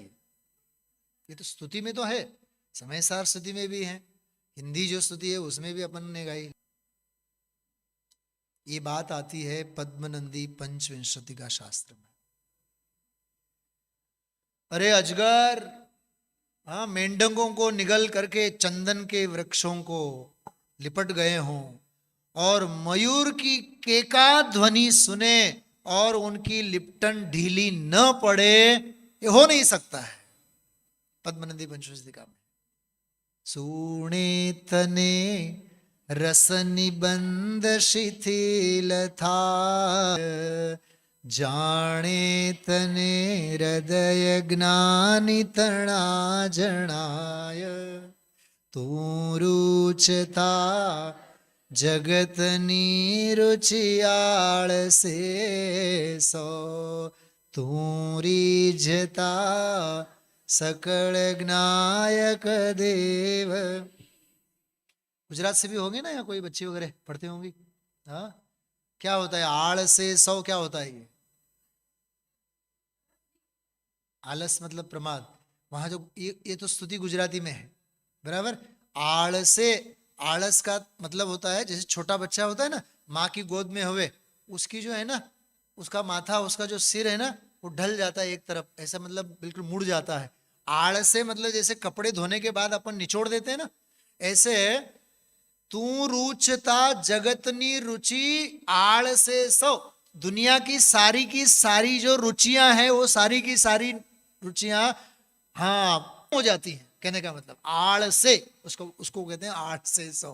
ये तो स्तुति में तो है, समय सार स्तुति में भी है, हिंदी जो स्तुति है उसमें भी अपन ने गाई। ये बात आती है पद्मनंदी पंचविंशति का शास्त्र में। अरे अजगर, हाँ, मेंढकों को निगल करके चंदन के वृक्षों को लिपट गए हों और मयूर की केका ध्वनि सुने और उनकी लिपटन ढीली न पड़े, ये हो नहीं सकता है। पद्मनंदी पंचविंशति का में, सुने तने रस निबंध शिथिल था, जाने तने हृदय ज्ञानी तणा जनाय। तू रुचता जगतनी रुचियाल से सो, तू रिझता सकल ज्ञायक देव। गुजरात से भी होंगे ना, या कोई बच्चे वगैरह पढ़ते होंगे। हाँ, क्या होता है आड़ से सौ? क्या होता है ये? आलस मतलब प्रमाद। वहां जो ये तो स्तुति गुजराती में है, बराबर। आड़ से, आलस का मतलब होता है जैसे छोटा बच्चा होता है ना, माँ की गोद में हुए, उसकी जो है ना, उसका माथा, उसका जो सिर है ना, वो ढल जाता है एक तरफ, ऐसा मतलब बिल्कुल मुड़ जाता है। आड़ से मतलब जैसे कपड़े धोने के बाद अपन निचोड़ देते हैं ना, ऐसे तू रुचता जगतनी रुचि आड़ से सौ। दुनिया की सारी जो रुचियां हैं, वो सारी की सारी रुचियां हाँ हो जाती हैं। कहने का मतलब आड़ से, उसको कहते हैं आड़ से सौ,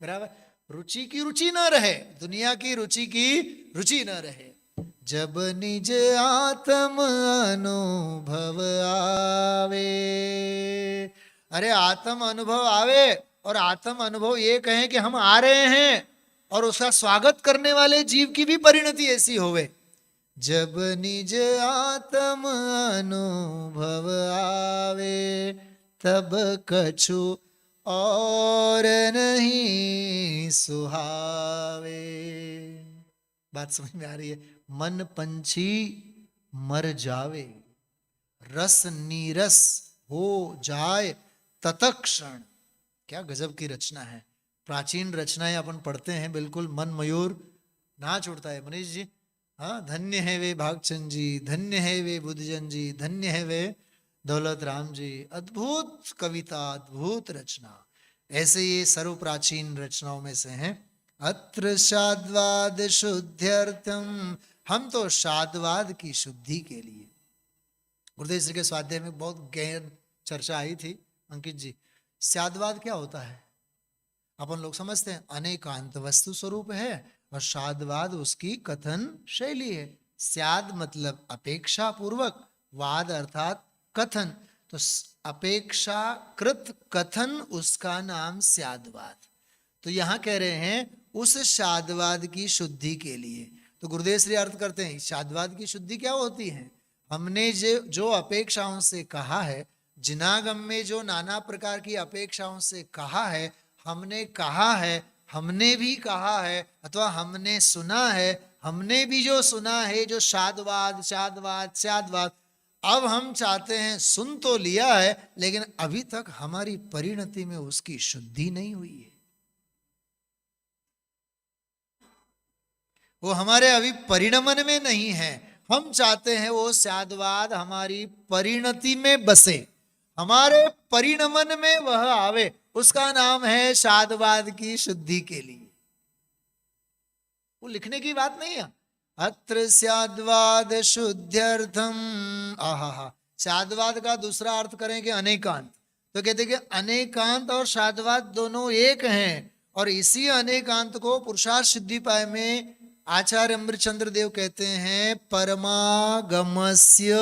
बराबर। रुचि की रुचि न रहे, दुनिया की रुचि न रहे। जब निज आत्म अनुभव आवे, अरे आत्म अनुभव आवे, और आत्म अनुभव ये कहें कि हम आ रहे हैं, और उसका स्वागत करने वाले जीव की भी परिणति ऐसी होवे। जब निज आत्म अनुभव आवे, तब कछु और नहीं सुहावे। बात समझ में आ रही है? मन पंछी मर जावे, रस नीरस हो जाए तत्क्षण। क्या गजब की रचना है। प्राचीन रचनाएं अपन पढ़ते हैं, बिल्कुल मन मयूर नाच उठता है। मनीष जी, हाँ, धन्य है वे भागचंद जी, धन्य है वे बुद्धजन जी, धन्य है वे दौलत राम जी। अद्भुत कविता, अद्भुत रचना। ऐसे ये सर्व प्राचीन रचनाओं में से हैं। अत्र शाद्वाद शुद्ध्यर्थम, हम तो शाद्वाद की शुद्धि के लिए। गुरुदेव श्री के स्वाध्याय में बहुत गहन चर्चा आई थी। अंकित जी, शाद्वाद क्या होता है? अपन लोग समझते हैं अनेकांत वस्तु स्वरूप है, और शाद्वाद उसकी कथन शैली है। स्याद मतलब अपेक्षा पूर्वक, वाद अर्थात कथन, तो अपेक्षाकृत कथन उसका नाम स्याद्वाद। तो यहां कह रहे हैं उस शाद्वाद की शुद्धि के लिए। तो गुरुदेव श्री अर्थ करते हैं शाद्वाद की शुद्धि क्या होती है? हमने जो अपेक्षाओं से कहा है, जिनागम में जो नाना प्रकार की अपेक्षाओं से कहा है, हमने भी कहा है, अथवा हमने सुना है, हमने भी जो सुना है, जो शाद्वाद शाद्वाद शाद्वाद, अब हम चाहते हैं, सुन तो लिया है, लेकिन अभी तक हमारी परिणति में उसकी शुद्धि नहीं हुई है। वो हमारे अभी परिणमन में नहीं है। हम चाहते हैं वो शाद्वाद हमारी परिणति में बसे, हमारे परिणमन में वह आवे। उसका नाम है शाद्वाद की शुद्धि के लिए। वो लिखने की बात नहीं है। अत्र शाद्वाद शुद्ध्यर्थम, आहा, शाद्वाद का दूसरा अर्थ करें कि अनेकांत, तो कहते कि अनेकांत और शाद्वाद दोनों एक हैं, और इसी अनेकांत को पुरुषार्थ सिद्धिपाय में आचार्य अमृतचंद्र देव कहते हैं परमागमस्य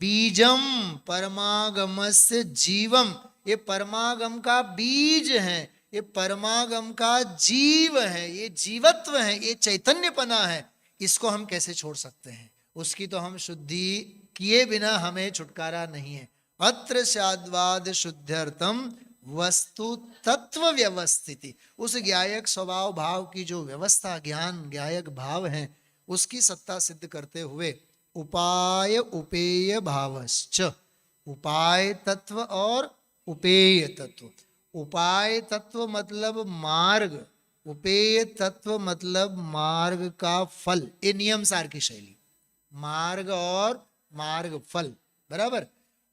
बीजम, परमागमस्य जीवम। ये परमागम का बीज है, ये परमागम का जीव है, ये जीवत्व है, ये चैतन्यपना है। इसको हम कैसे छोड़ सकते हैं? उसकी तो हम शुद्धि किए बिना हमें छुटकारा नहीं है। अत्र शाद्वाद शुद्ध्यर्थम वस्तु तत्व व्यवस्थिति, उस ज्ञायक स्वभाव भाव की जो व्यवस्था, ज्ञान ज्ञायक भाव है, उसकी सत्ता सिद्ध करते हुए उपाय उपेय भावश्च, उपाय तत्व और उपेय तत्व। उपाय तत्व मतलब मार्ग, उपेय तत्व मतलब मार्ग का फल। ये नियम सार की शैली, मार्ग और मार्ग फल बराबर।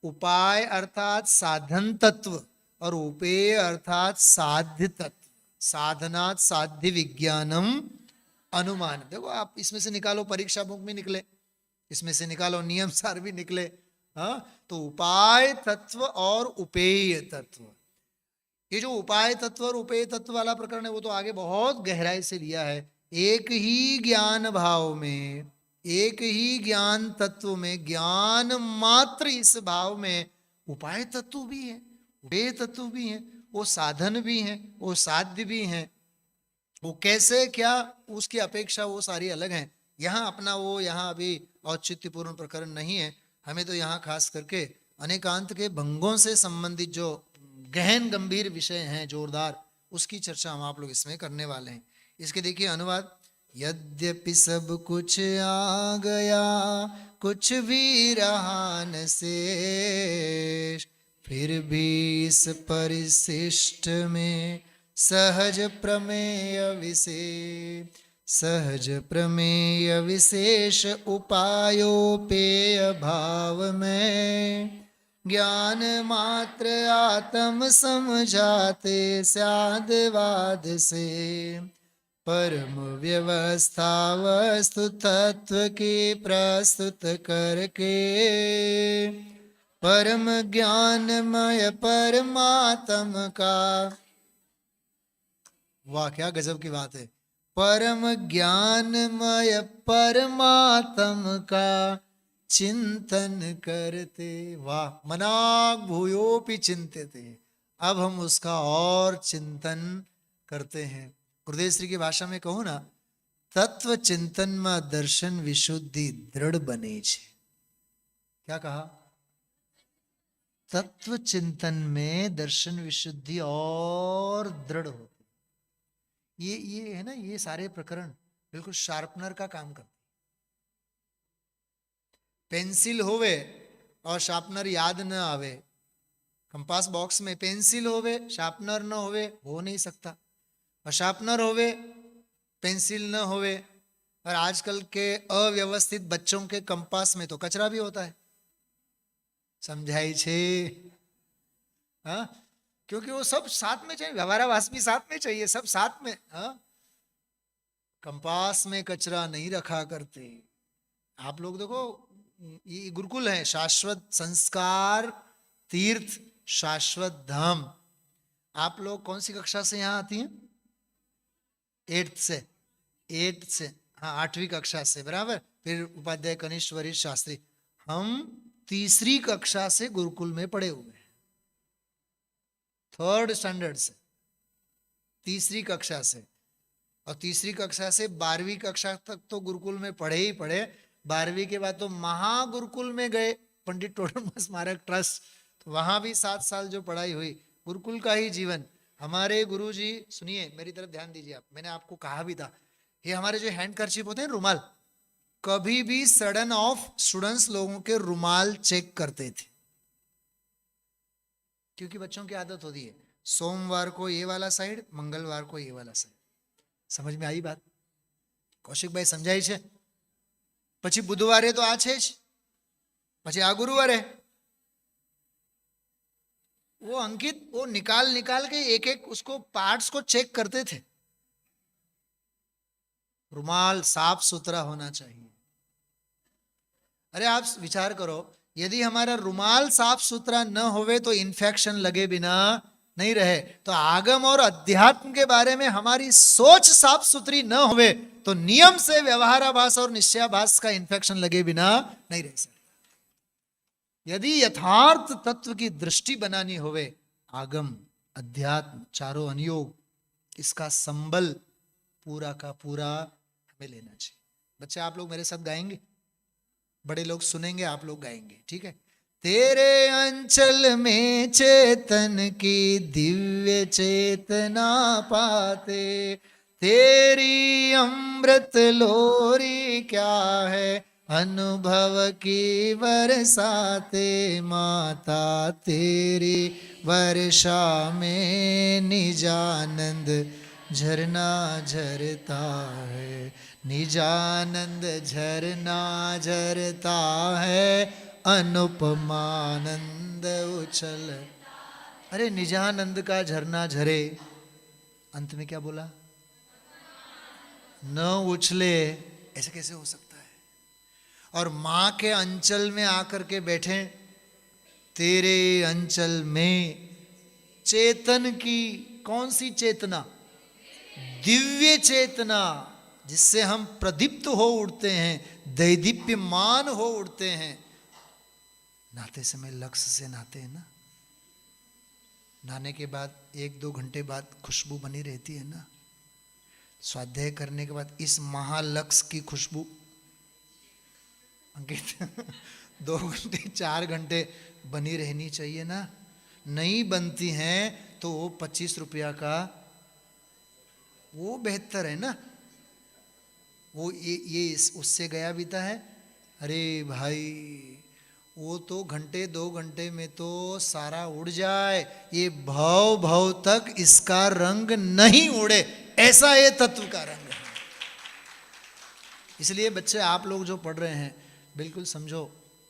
उपाय अर्थात साधन तत्व, और उपेय अर्थात साध्य तत्व। साधनात् साध्य विज्ञानम अनुमान। देखो आप इसमें से निकालो, परीक्षा बुक में निकले, इसमें से निकालो, नियम सार भी निकले। हाँ, तो उपाय तत्व और उपेय तत्व, ये जो उपाय तत्व और उपेय तत्व वाला प्रकरण है वो तो आगे बहुत गहराई से लिया है। एक ही ज्ञान भाव में, एक ही ज्ञान तत्व में, ज्ञान मात्र इस भाव में उपाय तत्व भी है, उपेय तत्व भी है, वो साधन भी है, वो साध्य भी है। वो कैसे क्या, उसकी अपेक्षा वो सारी अलग है। यहाँ अपना वो यहाँ अभी औचित्यपूर्ण प्रकरण नहीं है। हमें तो यहाँ खास करके अनेकांत के भंगों से संबंधित जो गहन गंभीर विषय हैं जोरदार, उसकी चर्चा हम आप लोग इसमें करने वाले हैं। इसके देखिए अनुवाद। यद्यपि सब कुछ आ गया, कुछ भी रहा न शेष, फिर भी इस परिशिष्ट में सहज प्रमेय विशेष, सहज प्रमेय विशेष उपायोपेय भाव में ज्ञान मात्र आत्म समझाते स्याद्वाद से, परम व्यवस्था वस्तु तत्व की प्रस्तुत करके, परम ज्ञानमय परमात्म का, वाह क्या गजब की बात है, परम ज्ञानमय परमात्म का चिंतन करते। वाह, मनाग भूयोपि चिंत्यते, अब हम उसका और चिंतन करते हैं। गुरुदेव श्री की भाषा में कहूँ ना, तत्व चिंतन में दर्शन विशुद्धि दृढ़ बने छे। क्या कहा? तत्व चिंतन में दर्शन विशुद्धि और दृढ़ होती। ये है ना, ये सारे प्रकरण बिल्कुल शार्पनर का काम करते। पेंसिल होवे और शार्पनर याद न आवे, कंपास बॉक्स में पेंसिल होवे शार्पनर न होवे, हो नहीं सकता। और शार्पनर होवे पेंसिल न होवे, और आजकल के अव्यवस्थित बच्चों के कंपास में तो कचरा भी होता है। समझाई छे? हाँ, क्योंकि वो सब साथ में चाहिए, व्यवहाराभास भी साथ में चाहिए, सब साथ में। हाँ, कंपास में कचरा नहीं रखा करते। आप लोग देखो, ये गुरुकुल है, शाश्वत संस्कार तीर्थ शाश्वत धाम। आप लोग कौन सी कक्षा से यहाँ आती हैं? 8th से, हाँ 8वीं कक्षा से, बराबर। फिर उपाध्याय कनिष्ठ वरिष्ठ शास्त्री। हम 3री कक्षा से गुरुकुल में पढ़े हुए हैं, 3rd स्टैंडर्ड से, 3री कक्षा से। और 3री कक्षा से 12वीं कक्षा तक तो गुरुकुल में पढ़े ही पढ़े। 12वीं के बाद तो महागुरुकुल में गए, पंडित टोडरमल स्मारक ट्रस्ट, तो वहां भी 7 साल जो पढ़ाई हुई, गुरुकुल का ही जीवन। हमारे गुरुजी, सुनिए मेरी तरफ ध्यान दीजिए आप, मैंने आपको कहा भी था, ये हमारे जो हैंड कर्चीफ होते हैं रुमाल, कभी भी सडन ऑफ स्टूडेंट्स लोगों के रुमाल चेक करते थे, क्योंकि बच्चों की आदत होती है सोमवार को ये वाला साइड, मंगलवार को ये वाला साइड। समझ में आई बात? कौशिक भाई समझाई छे? પછી બુધવારે તો આ છે જ, પછી આ ગુરુવારે वो अंकित वो निकाल के एक एक उसको पार्ट्स को चेक करते थे। रुमाल साफ सुथरा होना चाहिए। अरे आप विचार करो, यदि हमारा रुमाल साफ सुथरा न होवे तो इन्फेक्शन लगे बिना नहीं रहे। तो आगम और अध्यात्म के बारे में हमारी सोच साफ सुथरी न होवे तो नियम से व्यवहाराभास और निश्चयाभास का इन्फेक्शन लगे बिना नहीं रह सकता। यदि यथार्थ तत्व की दृष्टि बनानी होवे, आगम अध्यात्म चारों अनुयोग, इसका संबल पूरा का पूरा हमें लेना चाहिए। बच्चे आप लोग मेरे साथ गाएंगे, बड़े लोग सुनेंगे, आप लोग गाएंगे, ठीक है? तेरे अंचल में चेतन की दिव्य चेतना पाते, तेरी अमृत लोरी क्या है अनुभव की बरसाते, माता तेरी वर्षा में निजानंद झरना झरता है, निजानंद झरना झरता है, अनुपमानंद उछल। अरे निजानंद का झरना झरे, अंत में क्या बोला? न उछले, ऐसे कैसे हो सकता है? और मां के अंचल में आकर के बैठे, तेरे अंचल में चेतन की, कौन सी चेतना? दिव्य चेतना, जिससे हम प्रदीप्त हो उठते हैं, दैदीप्यमान हो उठते हैं। नहाते समय लक्ष्य से नहाते हैं ना, नहाने के बाद 1-2 घंटे बाद खुशबू बनी रहती है ना, स्वाध्याय करने के बाद इस महालक्ष्य की खुशबू अंकित 2 घंटे 4 घंटे बनी रहनी चाहिए ना। नहीं बनती हैं तो 25 रुपया का वो बेहतर है ना, वो ये उससे गया बीता है। अरे भाई वो तो घंटे 2 घंटे में तो सारा उड़ जाए, ये भव भव तक इसका रंग नहीं उड़े, ऐसा ये तत्व का रंग है। इसलिए बच्चे आप लोग जो पढ़ रहे हैं बिल्कुल समझो।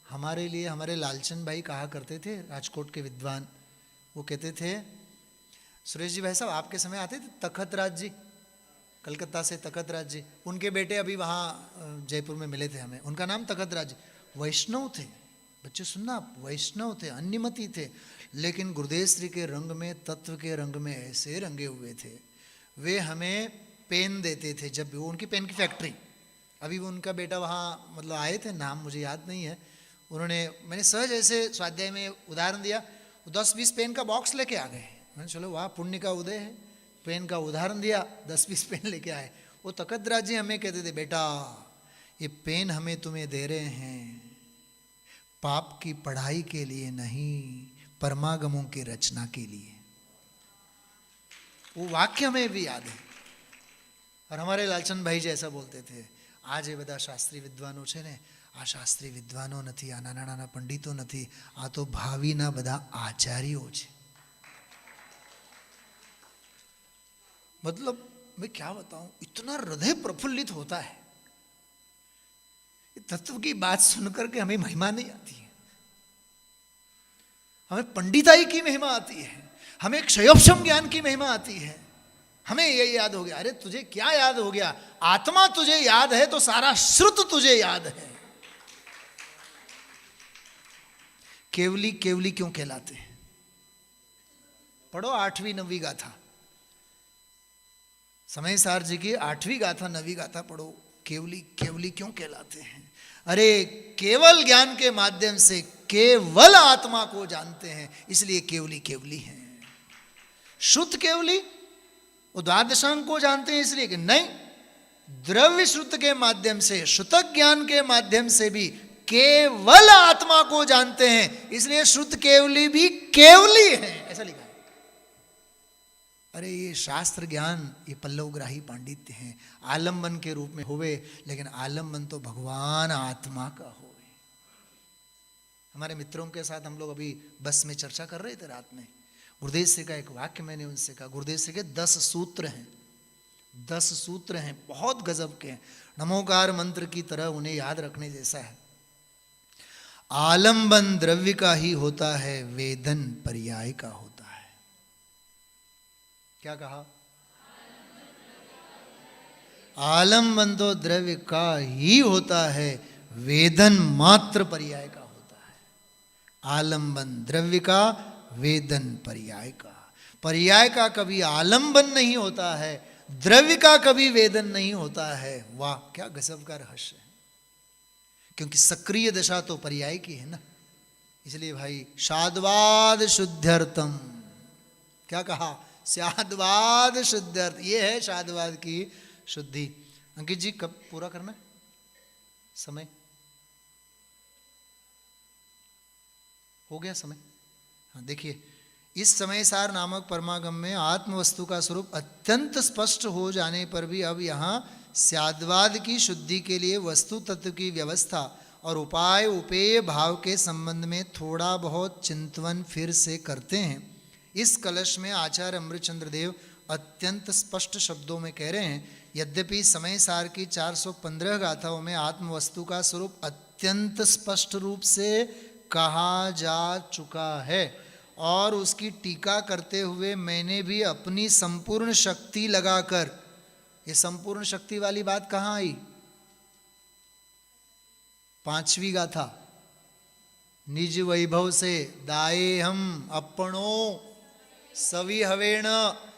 हमारे लिए हमारे लालचंद भाई कहा करते थे, राजकोट के विद्वान, वो कहते थे, सुरेश जी भाई साहब आपके समय आते थे तखत राज जी, कलकत्ता से तखत राज जी, उनके बेटे अभी वहाँ जयपुर में मिले थे हमें, उनका नाम तखत राज जी। वैष्णव थे बच्चे, सुनना आप, वैष्णव थे, अन्यमती थे, लेकिन गुरुदेव श्री के रंग में, तत्व के रंग में ऐसे रंगे हुए थे। वे हमें पेन देते थे, जब वो उनकी पेन की फैक्ट्री, अभी वो उनका बेटा वहाँ मतलब आए थे, नाम मुझे याद नहीं है, उन्होंने, मैंने सहज ऐसे स्वाध्याय में उदाहरण दिया, 10-20 पेन का बॉक्स लेके आ गए। मैंने चलो वाह पुण्य का उदय है, पेन का उदाहरण दिया, 10-20 पेन लेके आए। वो तकतराज जी हमें कहते थे, बेटा ये पेन हमें तुम्हें दे रहे हैं पाप की पढ़ाई के लिए नहीं, परमागमों की रचना के लिए। वो वाक्य हमें भी याद है। और हमारे लालचंद भाई जी ऐसा बोलते थे, आज ये બધા શાસ્ત્રી વિદ્વાનો છે ને, આ શાસ્ત્રી વિદ્વાનો નથી, આ નાના નાના પંડિતો નથી, આ તો ભાવિના બધા આચાર્યો છે। मतलब मैं क्या बताऊं, इतना हृदय प्रफुल्लित होता है। तत्व की बात सुनकर के हमें महिमा नहीं आती है, हमें पंडिताई की महिमा आती है, हमें क्षयोपशम ज्ञान की महिमा आती है। हमें ये याद हो गया, अरे तुझे क्या याद हो गया, आत्मा तुझे याद है तो सारा श्रुत तुझे याद है। केवली केवली क्यों कहलाते हैं? पढ़ो 8वीं 9वीं गाथा, समय सार जी की 8वीं गाथा 9वीं गाथा पढ़ो। केवली केवली क्यों कहलाते हैं? अरे केवल ज्ञान के माध्यम से केवल आत्मा को जानते हैं, इसलिए केवली केवली हैं। शुद्ध केवली वो द्वादशांग को जानते हैं इसलिए कि नहीं, द्रव्य श्रुत के माध्यम से, श्रुतक ज्ञान के माध्यम से भी केवल आत्मा को जानते हैं, इसलिए श्रुत केवली भी केवली है, ऐसा लिखा है। अरे ये शास्त्र ज्ञान ये पल्लवग्राही पांडित्य है, आलम्बन के रूप में होवे, लेकिन आलम्बन तो भगवान आत्मा का होवे। हमारे मित्रों के साथ हम लोग अभी बस में चर्चा कर रहे थे रात में, गुरुदेव से का एक वाक्य मैंने उनसे कहा, गुरुदेव से के 10 सूत्र हैं, 10 सूत्र हैं, बहुत गजब के हैं, नमोकार मंत्र की तरह उन्हें याद रखने जैसा है। आलंबन द्रव्य का ही होता है, वेदन पर्याय का होता है। क्या कहा? आलंबन तो द्रव्य का ही होता है, वेदन मात्र पर्याय का होता है। आलंबन द्रव्य का, वेदन पर्याय का। पर्याय का कभी आलंबन नहीं होता है, द्रव्य का कभी वेदन नहीं होता है। वाह क्या गजब का रहस्य है, क्योंकि सक्रिय दशा तो पर्याय की है ना। इसलिए भाई शाद्वाद शुद्ध्यर्थम, क्या कहा? शाद्वाद शुद्ध्यर्थ, ये है शाद्वाद की शुद्धि। अंकित जी कब पूरा करना है समय? हो गया समय? हाँ देखिए, इस समय सार नामक परमागम में आत्म वस्तु का स्वरूप अत्यंत स्पष्ट हो जाने पर भी अब यहाँ स्याद्वाद की शुद्धि के लिए वस्तु तत्व की व्यवस्था और उपाय उपेय भाव के संबंध में थोड़ा बहुत चिंतन फिर से करते हैं। इस कलश में आचार्य अमृतचंद्र देव अत्यंत स्पष्ट शब्दों में कह रहे हैं, यद्यपि समय सार की 415 गाथाओं में आत्म वस्तु का स्वरूप अत्यंत स्पष्ट रूप से कहा जा चुका है, और उसकी टीका करते हुए मैंने भी अपनी संपूर्ण शक्ति लगाकर, ये संपूर्ण शक्ति वाली बात कहाँ आई? 5वीं गाथा, निज वैभव से दाए हम अपनो सवि हवेण,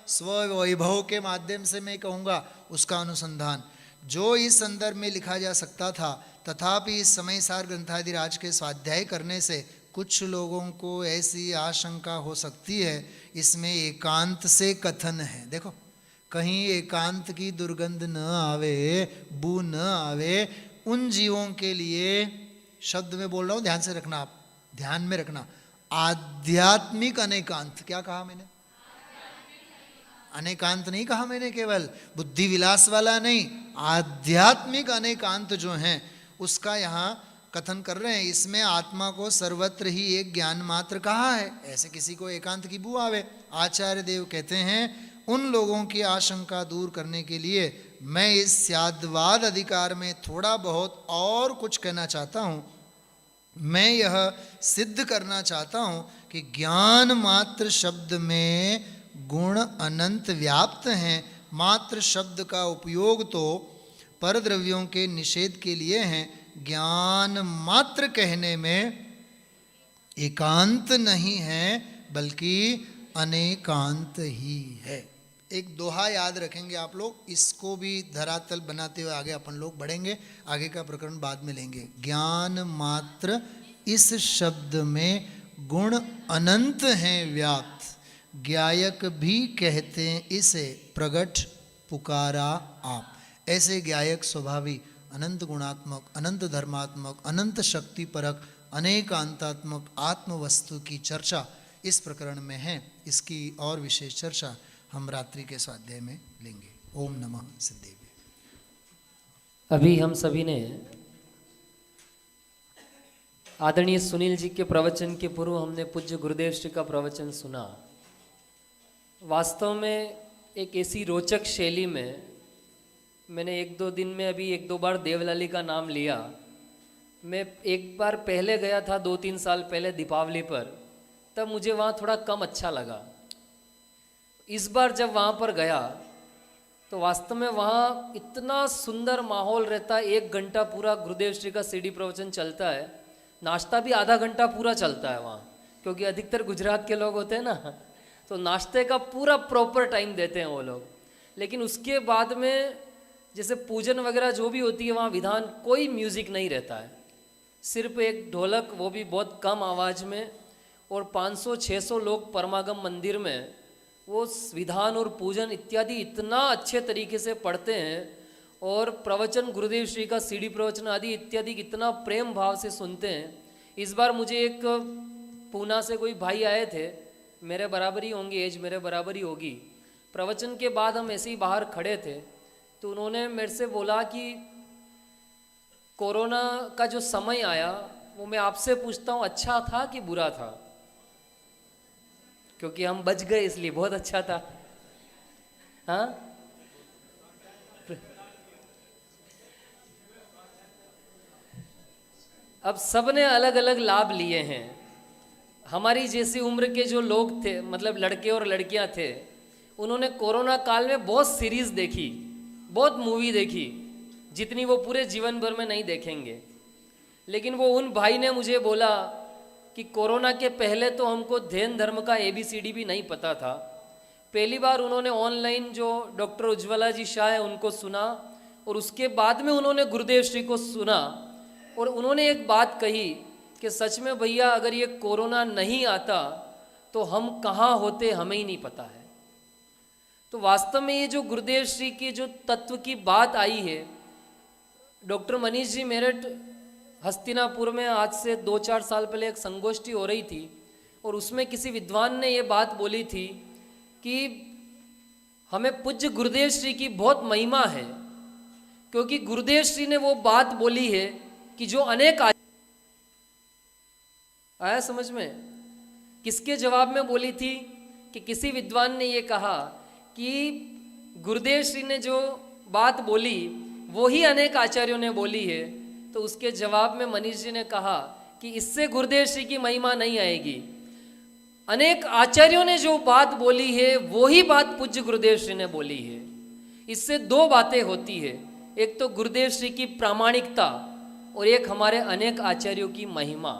स्व वैभव के माध्यम से मैं कहूँगा उसका अनुसंधान जो इस संदर्भ में लिखा जा सकता था, तथापि इस समय सार ग्रंथादिराज के स्वाध्याय करने से कुछ लोगों को ऐसी आशंका हो सकती है इसमें एकांत से कथन है। देखो कहीं एकांत की दुर्गंध न आवे, बू न आवे, उन जीवों के लिए, शब्द में बोल रहा हूँ ध्यान से रखना, आप ध्यान में रखना, आध्यात्मिक अनेकांत। क्या कहा मैंने? अनेकांत नहीं कहा मैंने, केवल बुद्धि विलास वाला नहीं, आध्यात्मिक अनेकांत जो हैं उसका यहाँ कथन कर रहे हैं। इसमें आत्मा को सर्वत्र ही एक ज्ञान मात्र कहा है, ऐसे किसी को एकांत की बू आवे। आचार्य देव कहते हैं उन लोगों की आशंका दूर करने के लिए मैं इस स्याद्वाद अधिकार में थोड़ा बहुत और कुछ कहना चाहता हूँ। मैं यह सिद्ध करना चाहता हूँ कि ज्ञान मात्र शब्द में गुण अनंत व्याप्त हैं। मात्र शब्द का उपयोग तो परद्रव्यों के निषेध के लिए है, ज्ञान मात्र कहने में एकांत नहीं है बल्कि अनेकांत ही है। एक दोहा याद रखेंगे आप लोग, इसको भी धरातल बनाते हुए आगे अपन लोग बढ़ेंगे, आगे का प्रकरण बाद में लेंगे। ज्ञान मात्र इस शब्द में गुण अनंत हैं व्याप्त, गायक भी कहते हैं इसे प्रगट पुकारा आप। ऐसे गायक स्वभावी अनंत गुणात्मक, अनंत धर्मात्मक, अनंत शक्तिपरक, अनेकांतात्मक आत्म वस्तु की चर्चा इस प्रकरण में है। इसकी और विशेष चर्चा हम रात्रि के स्वाध्याय में लेंगे। ओम नमः सिद्धेभ्य। अभी हम सभी ने आदरणीय सुनील जी के प्रवचन के पूर्व हमने पूज्य गुरुदेव श्री का प्रवचन सुना। वास्तव में एक ऐसी रोचक शैली में मैंने एक दो दिन में अभी एक दो बार देवलाली का नाम लिया। मैं एक बार पहले गया था 2-3 साल पहले दीपावली पर, तब मुझे वहाँ थोड़ा कम अच्छा लगा। इस बार जब वहाँ पर गया तो वास्तव में वहाँ इतना सुंदर माहौल रहता है। 1 घंटा पूरा गुरुदेव श्री का सीडी प्रवचन चलता है, नाश्ता भी आधा घंटा पूरा चलता है वहाँ, क्योंकि अधिकतर गुजरात के लोग होते हैं ना, तो नाश्ते का पूरा प्रॉपर टाइम देते हैं वो लोग। लेकिन उसके बाद में जैसे पूजन वगैरह जो भी होती है वहाँ विधान कोई म्यूज़िक नहीं रहता है, सिर्फ एक ढोलक, वो भी बहुत कम आवाज़ में, और 500-600 लोग परमागम मंदिर में वो विधान और पूजन इत्यादि इतना अच्छे तरीके से पढ़ते हैं, और प्रवचन गुरुदेव श्री का सीडी प्रवचन आदि इत्यादि कितना प्रेम भाव से सुनते हैं। इस बार मुझे एक पूना से कोई भाई आए थे, मेरे बराबर ही होंगे, एज मेरे बराबर ही होगी। प्रवचन के बाद हम ऐसे ही बाहर खड़े थे तो उन्होंने मेरे से बोला कि कोरोना का जो समय आया वो मैं आपसे पूछता हूँ अच्छा था कि बुरा था, क्योंकि हम बच गए इसलिए बहुत अच्छा था। हाँ, अब सबने अलग अलग लाभ लिए हैं। हमारी जैसी उम्र के जो लोग थे, मतलब लड़के और लड़कियां थे, उन्होंने कोरोना काल में बहुत सीरीज देखी, बहुत मूवी देखी, जितनी वो पूरे जीवन भर में नहीं देखेंगे। लेकिन वो उन भाई ने मुझे बोला कि कोरोना के पहले तो हमको ध्यान धर्म का ABCD भी नहीं पता था। पहली बार उन्होंने ऑनलाइन जो डॉक्टर उज्ज्वला जी शाह है उनको सुना, और उसके बाद में उन्होंने गुरुदेव श्री को सुना, और उन्होंने एक बात कही कि सच में भैया अगर ये कोरोना नहीं आता तो हम कहाँ होते हमें ही नहीं पता है। तो वास्तव में ये जो गुरुदेव श्री की जो तत्व की बात आई है, डॉक्टर मनीष जी मेरठ हस्तिनापुर में आज से 2-4 साल पहले एक संगोष्ठी हो रही थी, और उसमें किसी विद्वान ने ये बात बोली थी कि हमें पूज्य गुरुदेव श्री की बहुत महिमा है, क्योंकि गुरुदेव श्री ने वो बात बोली है कि जो अनेक आया समझ में। किसके जवाब में बोली थी कि किसी विद्वान ने ये कहा कि गुरुदेव श्री ने जो बात बोली वो ही अनेक आचार्यों ने बोली है। तो उसके जवाब में मनीष जी ने कहा कि इससे गुरुदेव श्री की महिमा नहीं आएगी, अनेक आचार्यों ने जो बात बोली है वो ही बात पूज्य गुरुदेव श्री ने बोली है। इससे 2 बातें होती है, एक तो गुरुदेव श्री की प्रामाणिकता और एक हमारे अनेक आचार्यों की महिमा।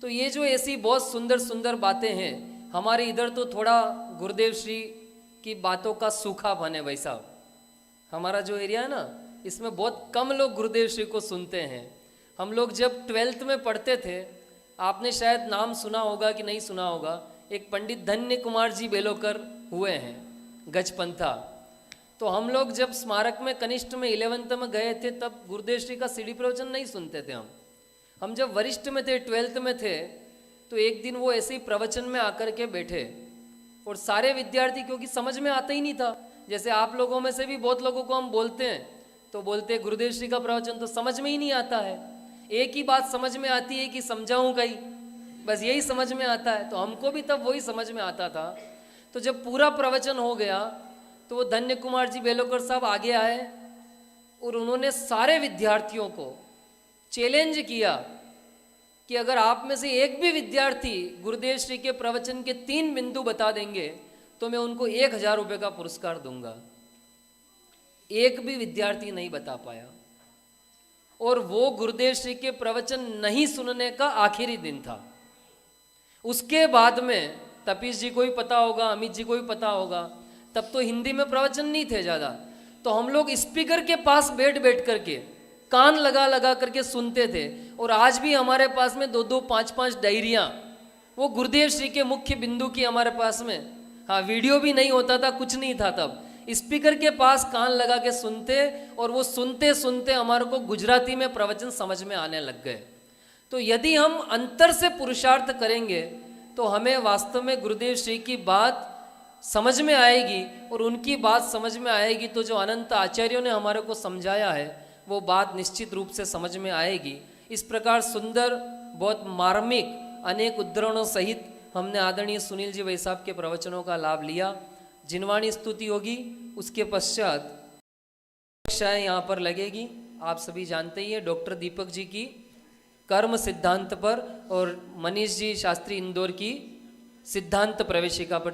तो ये जो ऐसी बहुत सुंदर सुंदर बातें हैं, हमारे इधर तो थोड़ा गुरुदेव श्री की बातों का सूखापन है भाई साहब। हमारा जो एरिया है ना, इसमें बहुत कम लोग गुरुदेव श्री को सुनते हैं। हम लोग जब 12th में पढ़ते थे, आपने शायद नाम सुना होगा कि नहीं सुना होगा, एक पंडित धन्य कुमार जी बेलोकर हुए हैं गजपंथा। तो हम लोग जब स्मारक में कनिष्ठ में 11th में गए थे तब गुरुदेव श्री का सीडी प्रवचन नहीं सुनते थे हम जब वरिष्ठ में थे, 12th में थे, तो एक दिन वो ऐसे ही प्रवचन में आकर के बैठे, और सारे विद्यार्थी, क्योंकि समझ में आता ही नहीं था, जैसे आप लोगों में से भी बहुत लोगों को हम बोलते हैं तो बोलते हैं गुरुदेव श्री का प्रवचन तो समझ में ही नहीं आता है, एक ही बात समझ में आती है कि समझाऊं कहीं, बस यही समझ में आता है। तो हमको भी तब वही समझ में आता था। तो जब पूरा प्रवचन हो गया तो वो धन्य कुमार जी बेलोकर साहब आगे आए और उन्होंने सारे विद्यार्थियों को चैलेंज किया कि अगर आप में से एक भी विद्यार्थी गुरुदेव श्री के प्रवचन के 3 बिंदु बता देंगे तो मैं उनको 1000 रुपये का पुरस्कार दूंगा। एक भी विद्यार्थी नहीं बता पाया, और वो गुरुदेव श्री के प्रवचन नहीं सुनने का आखिरी दिन था। उसके बाद में तपीश जी को भी पता होगा, अमित जी को भी पता होगा, तब तो हिंदी में प्रवचन नहीं थे ज़्यादा, तो हम लोग स्पीकर के पास बैठ बैठ करके कान लगा लगा करके सुनते थे। और आज भी हमारे पास में 2-2, 5-5 डायरियाँ वो गुरुदेव श्री के मुख्य बिंदु की हमारे पास में, हाँ वीडियो भी नहीं होता था, कुछ नहीं था तब, स्पीकर के पास कान लगा के सुनते और वो सुनते सुनते हमारे को गुजराती में प्रवचन समझ में आने लग गए। तो यदि हम अंतर से पुरुषार्थ करेंगे तो हमें वास्तव में गुरुदेव श्री की बात समझ में आएगी, और उनकी बात समझ में आएगी तो जो अनंत आचार्यों ने हमारे को समझाया है वो बात निश्चित रूप से समझ में आएगी। इस प्रकार सुंदर, बहुत मार्मिक, अनेक उद्धरणों सहित हमने आदरणीय सुनील जी भाई साहब के प्रवचनों का लाभ लिया। जिनवाणी स्तुति होगी, उसके पश्चात कक्षाएं यहाँ पर लगेगी। आप सभी जानते ही हैं डॉक्टर दीपक जी की कर्म सिद्धांत पर और मनीष जी शास्त्री इंदौर की सिद्धांत प्रवेशिका पर